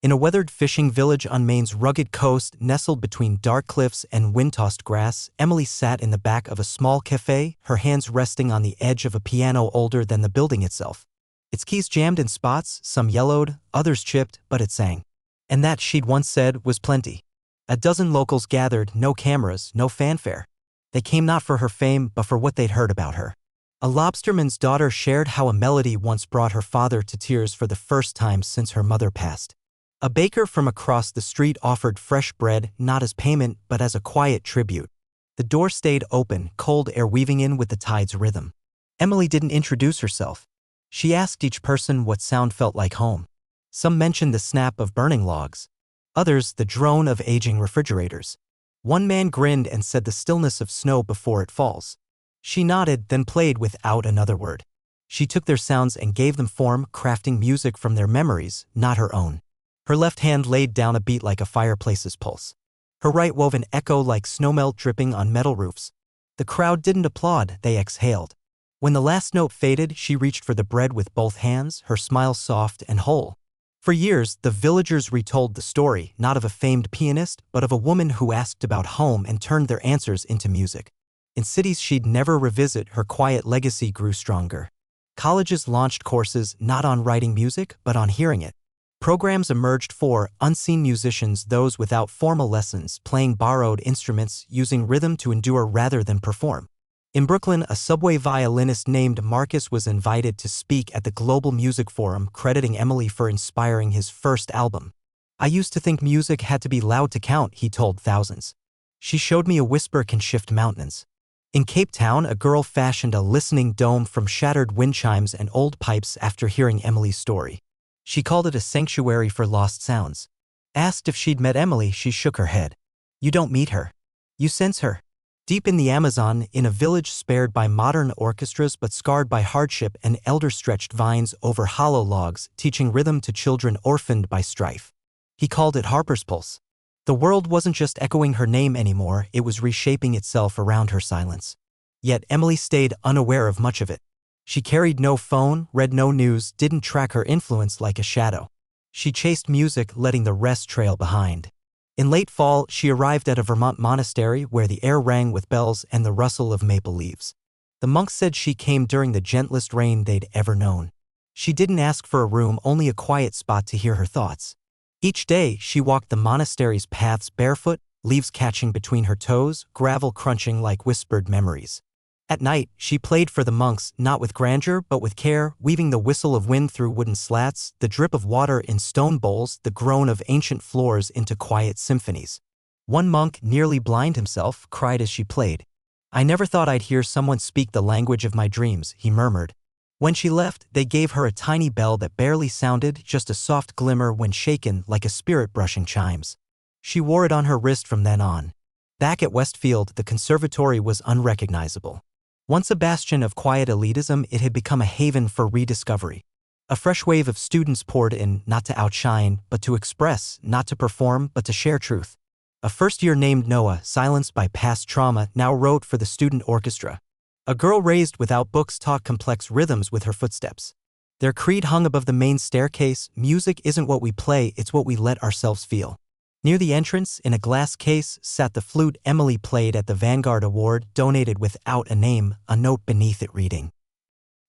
In a weathered fishing village on Maine's rugged coast, nestled between dark cliffs and wind-tossed grass, Emily sat in the back of a small cafe, her hands resting on the edge of a piano older than the building itself. Its keys jammed in spots, some yellowed, others chipped, but it sang. And that, she'd once said, was plenty. A dozen locals gathered, no cameras, no fanfare. They came not for her fame, but for what they'd heard about her. A lobsterman's daughter shared how a melody once brought her father to tears for the first time since her mother passed. A baker from across the street offered fresh bread, not as payment, but as a quiet tribute. The door stayed open, cold air weaving in with the tide's rhythm. Emily didn't introduce herself. She asked each person what sound felt like home. Some mentioned the snap of burning logs. Others, the drone of aging refrigerators. One man grinned and said the stillness of snow before it falls. She nodded, then played without another word. She took their sounds and gave them form, crafting music from their memories, not her own. Her left hand laid down a beat like a fireplace's pulse. Her right wove an echo like snowmelt dripping on metal roofs. The crowd didn't applaud, they exhaled. When the last note faded, she reached for the bread with both hands, her smile soft and whole. For years, the villagers retold the story, not of a famed pianist, but of a woman who asked about home and turned their answers into music. In cities she'd never revisit, her quiet legacy grew stronger. Colleges launched courses not on writing music, but on hearing it. Programs emerged for unseen musicians, those without formal lessons, playing borrowed instruments, using rhythm to endure rather than perform. In Brooklyn, a subway violinist named Marcus was invited to speak at the Global Music Forum, crediting Emily for inspiring his first album. "I used to think music had to be loud to count," he told thousands. "She showed me a whisper can shift mountains." In Cape Town, a girl fashioned a listening dome from shattered wind chimes and old pipes after hearing Emily's story. She called it a sanctuary for lost sounds. Asked if she'd met Emily, she shook her head. "You don't meet her. You sense her." Deep in the Amazon, in a village spared by modern orchestras but scarred by hardship, an elder stretched vines over hollow logs, teaching rhythm to children orphaned by strife. He called it Harper's Pulse. The world wasn't just echoing her name anymore, it was reshaping itself around her silence. Yet Emily stayed unaware of much of it. She carried no phone, read no news, didn't track her influence like a shadow. She chased music, letting the rest trail behind. In late fall, she arrived at a Vermont monastery where the air rang with bells and the rustle of maple leaves. The monks said she came during the gentlest rain they'd ever known. She didn't ask for a room, only a quiet spot to hear her thoughts. Each day, she walked the monastery's paths barefoot, leaves catching between her toes, gravel crunching like whispered memories. At night, she played for the monks, not with grandeur but with care, weaving the whistle of wind through wooden slats, the drip of water in stone bowls, the groan of ancient floors into quiet symphonies. One monk, nearly blind himself, cried as she played. "I never thought I'd hear someone speak the language of my dreams," he murmured. When she left, they gave her a tiny bell that barely sounded, just a soft glimmer when shaken like a spirit brushing chimes. She wore it on her wrist from then on. Back at Westfield, the conservatory was unrecognizable. Once a bastion of quiet elitism, it had become a haven for rediscovery. A fresh wave of students poured in, not to outshine, but to express, not to perform, but to share truth. A first-year named Noah, silenced by past trauma, now wrote for the student orchestra. A girl raised without books taught complex rhythms with her footsteps. Their creed hung above the main staircase: music isn't what we play, it's what we let ourselves feel. Near the entrance, in a glass case, sat the flute Emily played at the Vanguard Award, donated without a name, a note beneath it reading,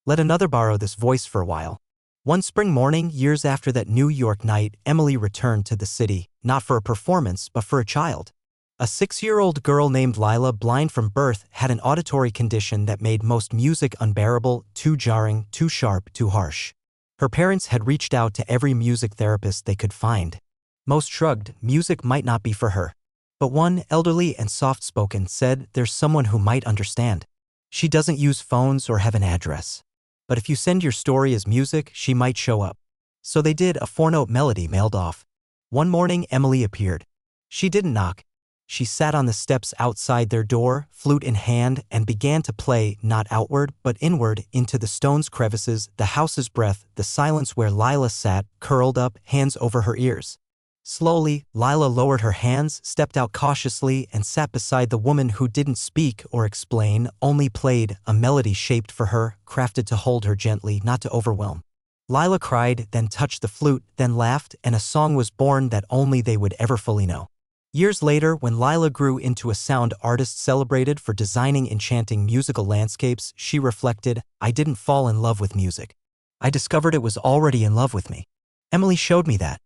"Let another borrow this voice for a while." One spring morning, years after that New York night, Emily returned to the city, not for a performance, but for a child. A 6-year-old girl named Lila, blind from birth, had an auditory condition that made most music unbearable, too jarring, too sharp, too harsh. Her parents had reached out to every music therapist they could find. Most shrugged, music might not be for her. But one, elderly and soft-spoken, said, "There's someone who might understand. She doesn't use phones or have an address. But if you send your story as music, she might show up." So they did, a 4-note melody mailed off. One morning, Emily appeared. She didn't knock. She sat on the steps outside their door, flute in hand, and began to play, not outward, but inward, into the stone's crevices, the house's breath, the silence where Lila sat, curled up, hands over her ears. Slowly, Lila lowered her hands, stepped out cautiously, and sat beside the woman who didn't speak or explain, only played, a melody shaped for her, crafted to hold her gently, not to overwhelm. Lila cried, then touched the flute, then laughed, and a song was born that only they would ever fully know. Years later, when Lila grew into a sound artist celebrated for designing enchanting musical landscapes, she reflected, "I didn't fall in love with music. I discovered it was already in love with me. Emily showed me that."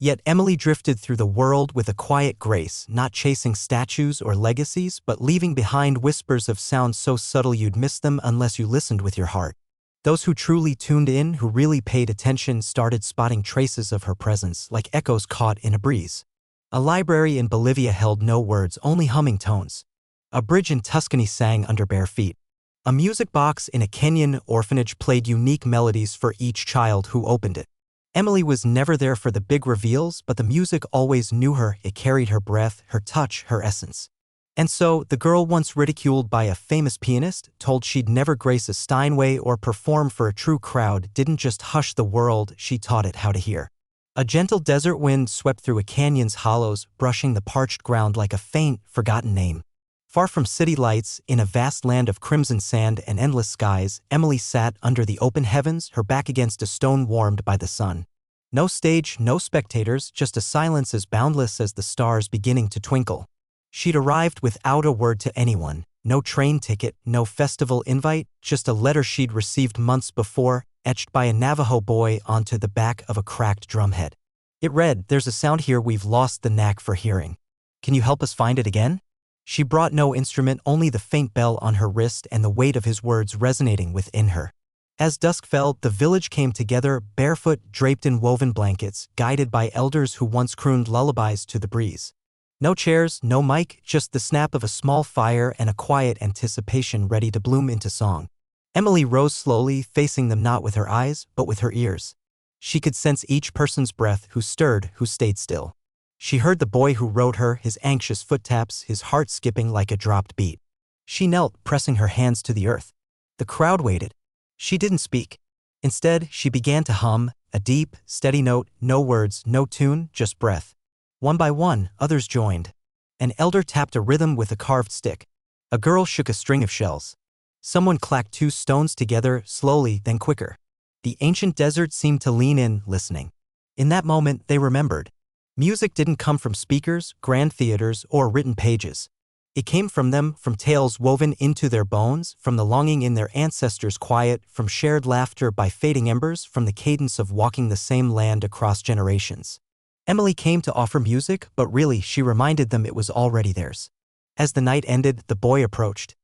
Yet Emily drifted through the world with a quiet grace, not chasing statues or legacies, but leaving behind whispers of sound so subtle you'd miss them unless you listened with your heart. Those who truly tuned in, who really paid attention, started spotting traces of her presence, like echoes caught in a breeze. A library in Bolivia held no words, only humming tones. A bridge in Tuscany sang under bare feet. A music box in a Kenyan orphanage played unique melodies for each child who opened it. Emily was never there for the big reveals, but the music always knew her. It carried her breath, her touch, her essence. And so, the girl once ridiculed by a famous pianist, told she'd never grace a Steinway or perform for a true crowd, didn't just hush the world, she taught it how to hear. A gentle desert wind swept through a canyon's hollows, brushing the parched ground like a faint, forgotten name. Far from city lights, in a vast land of crimson sand and endless skies, Emily sat under the open heavens, her back against a stone warmed by the sun. No stage, no spectators, just a silence as boundless as the stars beginning to twinkle. She'd arrived without a word to anyone, no train ticket, no festival invite, just a letter she'd received months before, etched by a Navajo boy onto the back of a cracked drumhead. It read, "There's a sound here we've lost the knack for hearing. Can you help us find it again?" She brought no instrument, only the faint bell on her wrist and the weight of his words resonating within her. As dusk fell, the village came together, barefoot, draped in woven blankets, guided by elders who once crooned lullabies to the breeze. No chairs, no mic, just the snap of a small fire and a quiet anticipation ready to bloom into song. Emily rose slowly, facing them not with her eyes, but with her ears. She could sense each person's breath, who stirred, who stayed still. She heard the boy who wrote her, his anxious foot-taps, his heart skipping like a dropped beat. She knelt, pressing her hands to the earth. The crowd waited. She didn't speak. Instead, she began to hum, a deep, steady note, no words, no tune, just breath. One by one, others joined. An elder tapped a rhythm with a carved stick. A girl shook a string of shells. Someone clacked 2 stones together, slowly, then quicker. The ancient desert seemed to lean in, listening. In that moment, they remembered. Music didn't come from speakers, grand theaters, or written pages. It came from them, from tales woven into their bones, from the longing in their ancestors' quiet, from shared laughter by fading embers, from the cadence of walking the same land across generations. Emily came to offer music, but really she reminded them it was already theirs. As the night ended, the boy approached,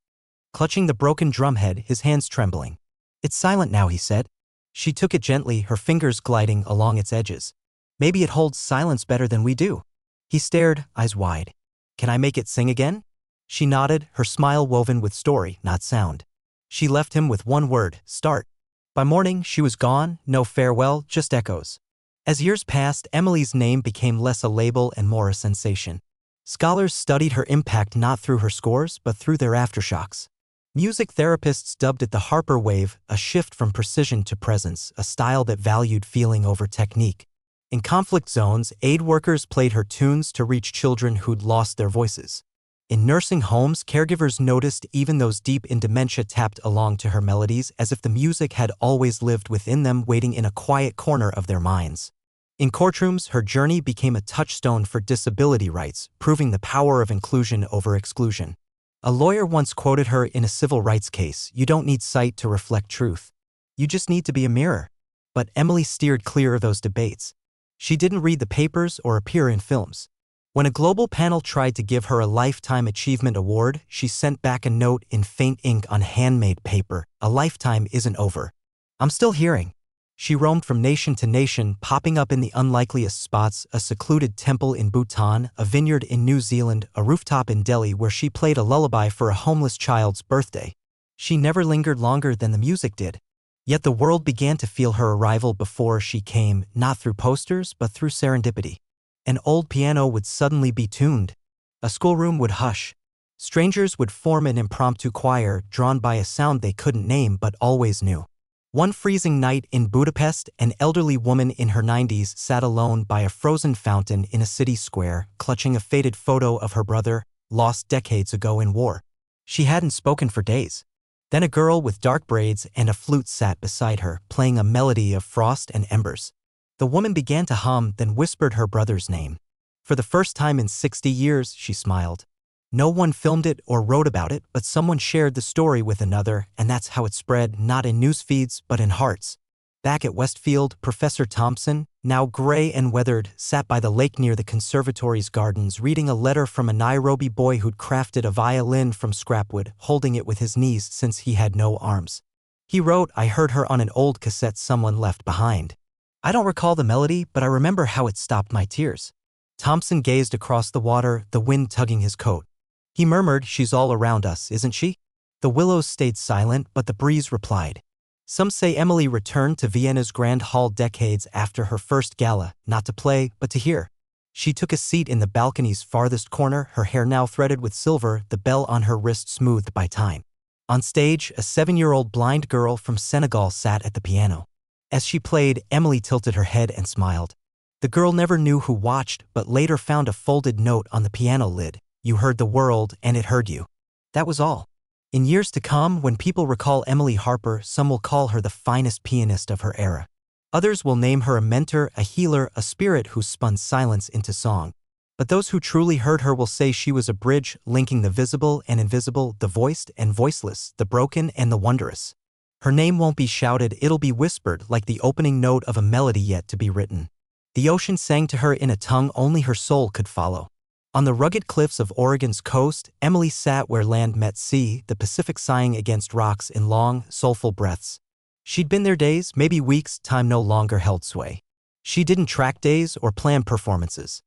clutching the broken drumhead, his hands trembling. "It's silent now," he said. She took it gently, her fingers gliding along its edges. "Maybe it holds silence better than we do." He stared, eyes wide. "Can I make it sing again?" She nodded, her smile woven with story, not sound. She left him with one word: start. By morning, she was gone, no farewell, just echoes. As years passed, Emily's name became less a label and more a sensation. Scholars studied her impact not through her scores, but through their aftershocks. Music therapists dubbed it the Harper Wave, a shift from precision to presence, a style that valued feeling over technique. In conflict zones, aid workers played her tunes to reach children who'd lost their voices. In nursing homes, caregivers noticed even those deep in dementia tapped along to her melodies as if the music had always lived within them, waiting in a quiet corner of their minds. In courtrooms, her journey became a touchstone for disability rights, proving the power of inclusion over exclusion. A lawyer once quoted her in a civil rights case, "You don't need sight to reflect truth. You just need to be a mirror." But Emily steered clear of those debates. She didn't read the papers or appear in films. When a global panel tried to give her a Lifetime Achievement Award, she sent back a note in faint ink on handmade paper: "A lifetime isn't over. I'm still hearing." She roamed from nation to nation, popping up in the unlikeliest spots: a secluded temple in Bhutan, a vineyard in New Zealand, a rooftop in Delhi where she played a lullaby for a homeless child's birthday. She never lingered longer than the music did. Yet the world began to feel her arrival before she came, not through posters, but through serendipity. An old piano would suddenly be tuned. A schoolroom would hush. Strangers would form an impromptu choir, drawn by a sound they couldn't name but always knew. One freezing night in Budapest, an elderly woman in her 90s sat alone by a frozen fountain in a city square, clutching a faded photo of her brother, lost decades ago in war. She hadn't spoken for days. Then a girl with dark braids and a flute sat beside her, playing a melody of frost and embers. The woman began to hum, then whispered her brother's name. For the first time in 60 years, she smiled. No one filmed it or wrote about it, but someone shared the story with another, and that's how it spread, not in news feeds, but in hearts. Back at Westfield, Professor Thompson, now gray and weathered, sat by the lake near the conservatory's gardens, reading a letter from a Nairobi boy who'd crafted a violin from scrapwood, holding it with his knees since he had no arms. He wrote, "I heard her on an old cassette someone left behind. I don't recall the melody, but I remember how it stopped my tears." Thompson gazed across the water, the wind tugging his coat. He murmured, "She's all around us, isn't she?" The willows stayed silent, but the breeze replied. Some say Emily returned to Vienna's Grand Hall decades after her first gala, not to play, but to hear. She took a seat in the balcony's farthest corner, her hair now threaded with silver, the bell on her wrist smoothed by time. On stage, a 7-year-old blind girl from Senegal sat at the piano. As she played, Emily tilted her head and smiled. The girl never knew who watched, but later found a folded note on the piano lid. "You heard the world, and it heard you." That was all. In years to come, when people recall Emily Harper, some will call her the finest pianist of her era. Others will name her a mentor, a healer, a spirit who spun silence into song. But those who truly heard her will say she was a bridge linking the visible and invisible, the voiced and voiceless, the broken and the wondrous. Her name won't be shouted, it'll be whispered, like the opening note of a melody yet to be written. The ocean sang to her in a tongue only her soul could follow. On the rugged cliffs of Oregon's coast, Emily sat where land met sea, the Pacific sighing against rocks in long, soulful breaths. She'd been there days, maybe weeks, time no longer held sway. She didn't track days or plan performances.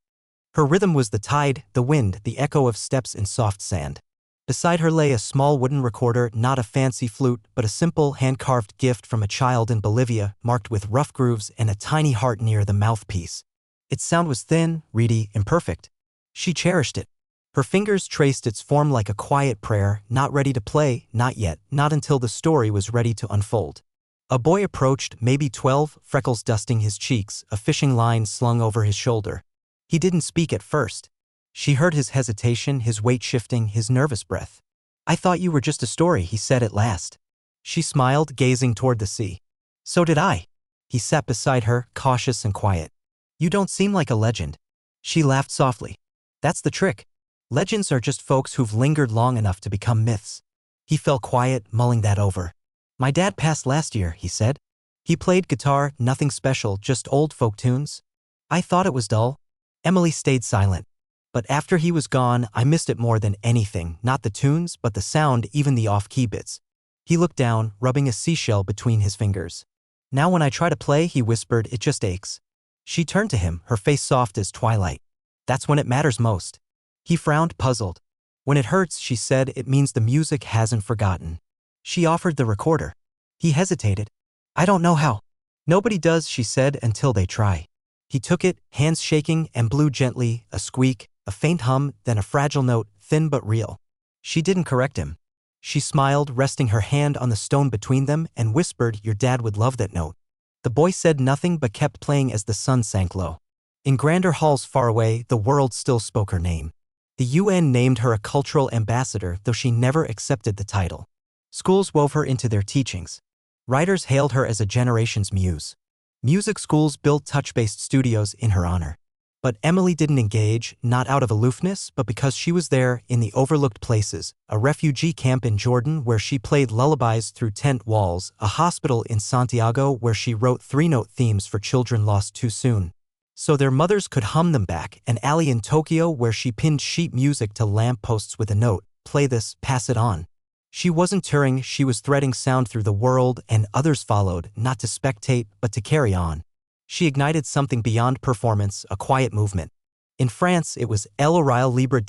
Her rhythm was the tide, the wind, the echo of steps in soft sand. Beside her lay a small wooden recorder, not a fancy flute, but a simple, hand-carved gift from a child in Bolivia, marked with rough grooves and a tiny heart near the mouthpiece. Its sound was thin, reedy, imperfect. She cherished it. Her fingers traced its form like a quiet prayer, not ready to play, not yet, not until the story was ready to unfold. A boy approached, maybe 12, freckles dusting his cheeks, a fishing line slung over his shoulder. He didn't speak at first. She heard his hesitation, his weight shifting, his nervous breath. "I thought you were just a story," he said at last. She smiled, gazing toward the sea. "So did I." He sat beside her, cautious and quiet. "You don't seem like a legend." She laughed softly. "That's the trick. Legends are just folks who've lingered long enough to become myths. He fell quiet, mulling that over. My dad passed last year, he said. He played guitar, nothing special, just old folk tunes. I thought it was dull. Emily stayed silent. But after he was gone, I missed it more than anything, not the tunes, but the sound, even the off-key bits. He looked down, rubbing a seashell between his fingers. Now when I try to play, he whispered, it just aches. She turned to him, her face soft as twilight. That's when it matters most. He frowned, puzzled. When it hurts, she said, it means the music hasn't forgotten. She offered the recorder. He hesitated. I don't know how. Nobody does, she said, until they try. He took it, hands shaking, and blew gently, a squeak, a faint hum, then a fragile note, thin but real. She didn't correct him. She smiled, resting her hand on the stone between them, and whispered, your dad would love that note. The boy said nothing but kept playing as the sun sank low. In grander halls far away, the world still spoke her name. The UN named her a cultural ambassador, though she never accepted the title. Schools wove her into their teachings. Writers hailed her as a generation's muse. Music schools built touch-based studios in her honor. But Emily didn't engage, not out of aloofness, but because she was there, in the overlooked places, a refugee camp in Jordan where she played lullabies through tent walls, a hospital in Santiago where she wrote three-note themes for children lost too soon, so their mothers could hum them back, an alley in Tokyo where she pinned sheet music to lampposts with a note, play this, pass it on. She wasn't touring, she was threading sound through the world, and others followed, not to spectate, but to carry on. She ignited something beyond performance, a quiet movement. In France, it was El Oreille Libre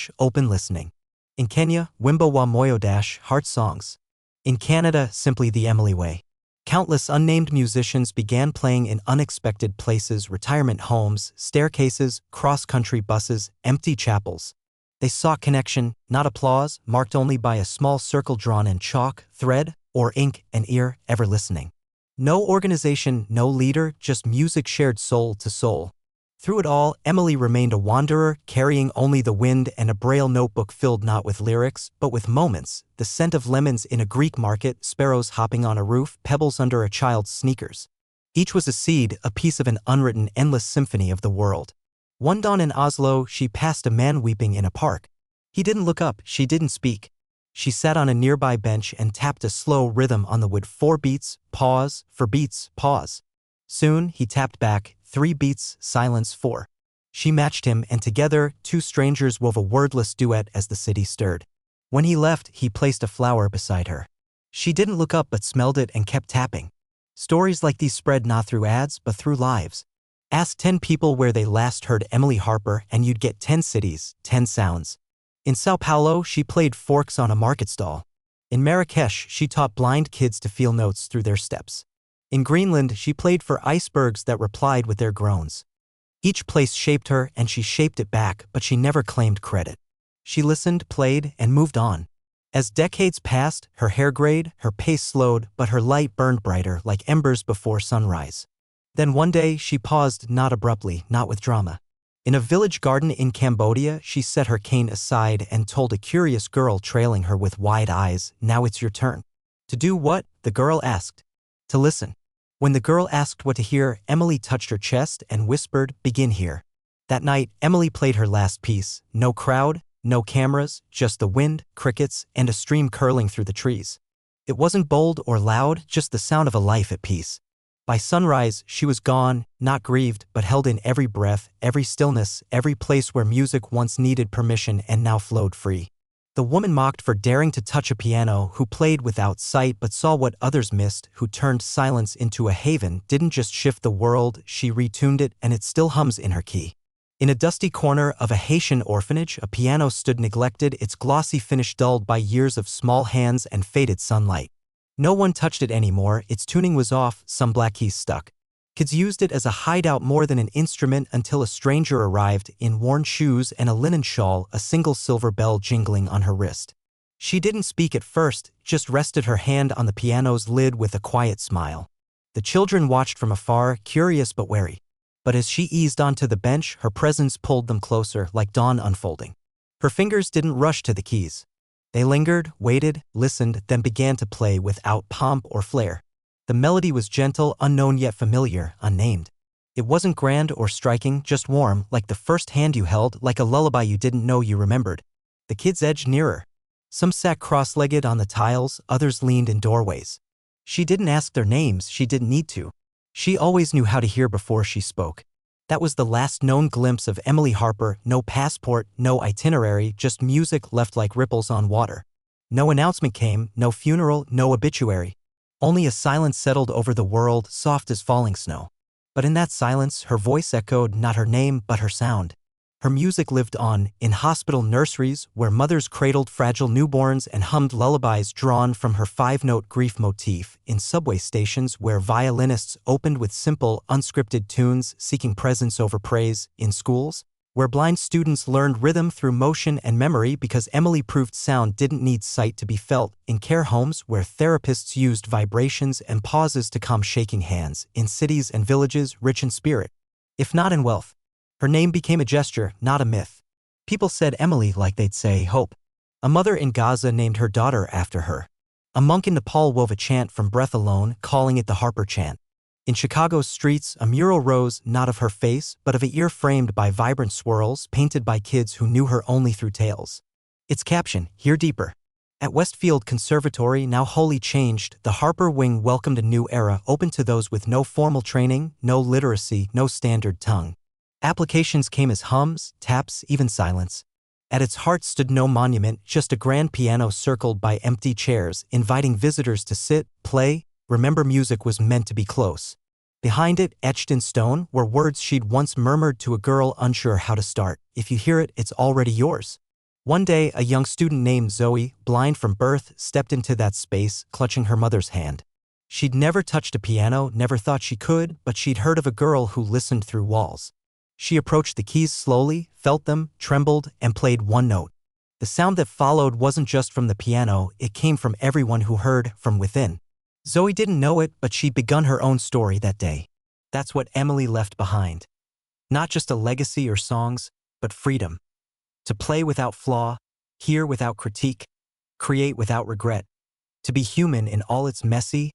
- open listening. In Kenya, Wimbo wa Moyo - heart songs. In Canada, simply the Emily way. Countless unnamed musicians began playing in unexpected places, retirement homes, staircases, cross-country buses, empty chapels. They sought connection, not applause, marked only by a small circle drawn in chalk, thread, or ink, an ear, ever listening. No organization, no leader, just music shared soul to soul. Through it all, Emily remained a wanderer, carrying only the wind and a braille notebook filled not with lyrics, but with moments, the scent of lemons in a Greek market, sparrows hopping on a roof, pebbles under a child's sneakers. Each was a seed, a piece of an unwritten, endless symphony of the world. One dawn in Oslo, she passed a man weeping in a park. He didn't look up, she didn't speak. She sat on a nearby bench and tapped a slow rhythm on the wood. 4 beats, pause, for beats, pause. Soon, he tapped back, 3 beats, silence, 4. She matched him, and together, 2 strangers wove a wordless duet as the city stirred. When he left, he placed a flower beside her. She didn't look up but smelled it and kept tapping. Stories like these spread not through ads, but through lives. Ask 10 people where they last heard Emily Harper and you'd get 10 cities, 10 sounds. In Sao Paulo, she played forks on a market stall. In Marrakesh, she taught blind kids to feel notes through their steps. In Greenland, she played for icebergs that replied with their groans. Each place shaped her, and she shaped it back, but she never claimed credit. She listened, played, and moved on. As decades passed, her hair grayed, her pace slowed, but her light burned brighter, like embers before sunrise. Then one day, she paused, not abruptly, not with drama. In a village garden in Cambodia, she set her cane aside and told a curious girl trailing her with wide eyes, now it's your turn. To do what? The girl asked. To listen. When the girl asked what to hear, Emily touched her chest and whispered, begin here. That night, Emily played her last piece. No crowd, no cameras, just the wind, crickets, and a stream curling through the trees. It wasn't bold or loud, just the sound of a life at peace. By sunrise, she was gone, not grieved, but held in every breath, every stillness, every place where music once needed permission and now flowed free. The woman mocked for daring to touch a piano, who played without sight but saw what others missed, who turned silence into a haven, didn't just shift the world, she retuned it, and it still hums in her key. In a dusty corner of a Haitian orphanage, a piano stood neglected, its glossy finish dulled by years of small hands and faded sunlight. No one touched it anymore, its tuning was off, some black keys stuck. Kids used it as a hideout more than an instrument until a stranger arrived, in worn shoes and a linen shawl, a single silver bell jingling on her wrist. She didn't speak at first, just rested her hand on the piano's lid with a quiet smile. The children watched from afar, curious but wary. But as she eased onto the bench, her presence pulled them closer, like dawn unfolding. Her fingers didn't rush to the keys. They lingered, waited, listened, then began to play without pomp or flair. The melody was gentle, unknown yet familiar, unnamed. It wasn't grand or striking, just warm, like the first hand you held, like a lullaby you didn't know you remembered. The kids edged nearer. Some sat cross-legged on the tiles, others leaned in doorways. She didn't ask their names, she didn't need to. She always knew how to hear before she spoke. That was the last known glimpse of Emily Harper, no passport, no itinerary, just music left like ripples on water. No announcement came, no funeral, no obituary. Only a silence settled over the world, soft as falling snow. But in that silence, her voice echoed not her name but her sound. Her music lived on, in hospital nurseries where mothers cradled fragile newborns and hummed lullabies drawn from her five-note grief motif, in subway stations where violinists opened with simple, unscripted tunes seeking presence over praise, in schools where blind students learned rhythm through motion and memory because Emily proved sound didn't need sight to be felt, in care homes where therapists used vibrations and pauses to calm shaking hands, in cities and villages rich in spirit, if not in wealth. Her name became a gesture, not a myth. People said Emily like they'd say hope. A mother in Gaza named her daughter after her. A monk in Nepal wove a chant from breath alone, calling it the Harper chant. In Chicago's streets, a mural rose not of her face, but of a ear framed by vibrant swirls painted by kids who knew her only through tales. Its caption, "Hear Deeper." At Westfield Conservatory, now wholly changed, the Harper Wing welcomed a new era open to those with no formal training, no literacy, no standard tongue. Applications came as hums, taps, even silence. At its heart stood no monument, just a grand piano circled by empty chairs, inviting visitors to sit, play, remember music was meant to be close. Behind it, etched in stone, were words she'd once murmured to a girl unsure how to start. If you hear it, it's already yours. One day, a young student named Zoe, blind from birth, stepped into that space, clutching her mother's hand. She'd never touched a piano, never thought she could, but she'd heard of a girl who listened through walls. She approached the keys slowly, felt them, trembled, and played one note. The sound that followed wasn't just from the piano, it came from everyone who heard from within. Zoe didn't know it, but she'd begun her own story that day. That's what Emily left behind. Not just a legacy or songs, but freedom. To play without flaw, hear without critique, create without regret. To be human in all its messy,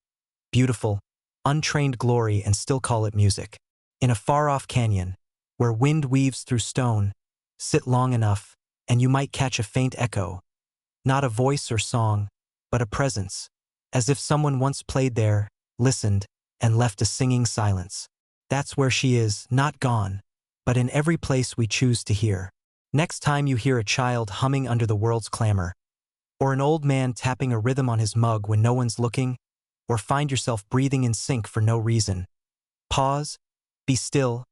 beautiful, untrained glory and still call it music. In a far-off canyon, where wind weaves through stone, sit long enough, and you might catch a faint echo. Not a voice or song, but a presence. As if someone once played there, listened, and left a singing silence. That's where she is, not gone, but in every place we choose to hear. Next time you hear a child humming under the world's clamor, or an old man tapping a rhythm on his mug when no one's looking, or find yourself breathing in sync for no reason, pause, be still,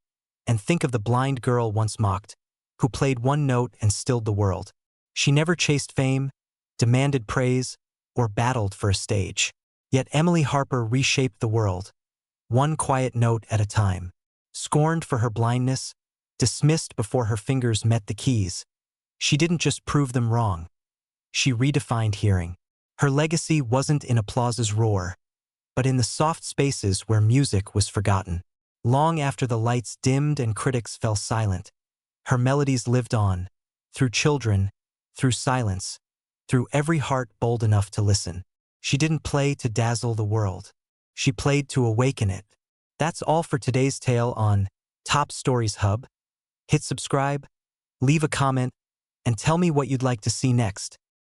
and think of the blind girl once mocked, who played one note and stilled the world. She never chased fame, demanded praise, or battled for a stage. Yet Emily Harper reshaped the world, one quiet note at a time. Scorned for her blindness, dismissed before her fingers met the keys, she didn't just prove them wrong. She redefined hearing. Her legacy wasn't in applause's roar, but in the soft spaces where music was forgotten. Long after the lights dimmed and critics fell silent, her melodies lived on, through children, through silence, through every heart bold enough to listen. She didn't play to dazzle the world. She played to awaken it. That's all for today's tale on Top Stories Hub. Hit subscribe, leave a comment, and tell me what you'd like to see next.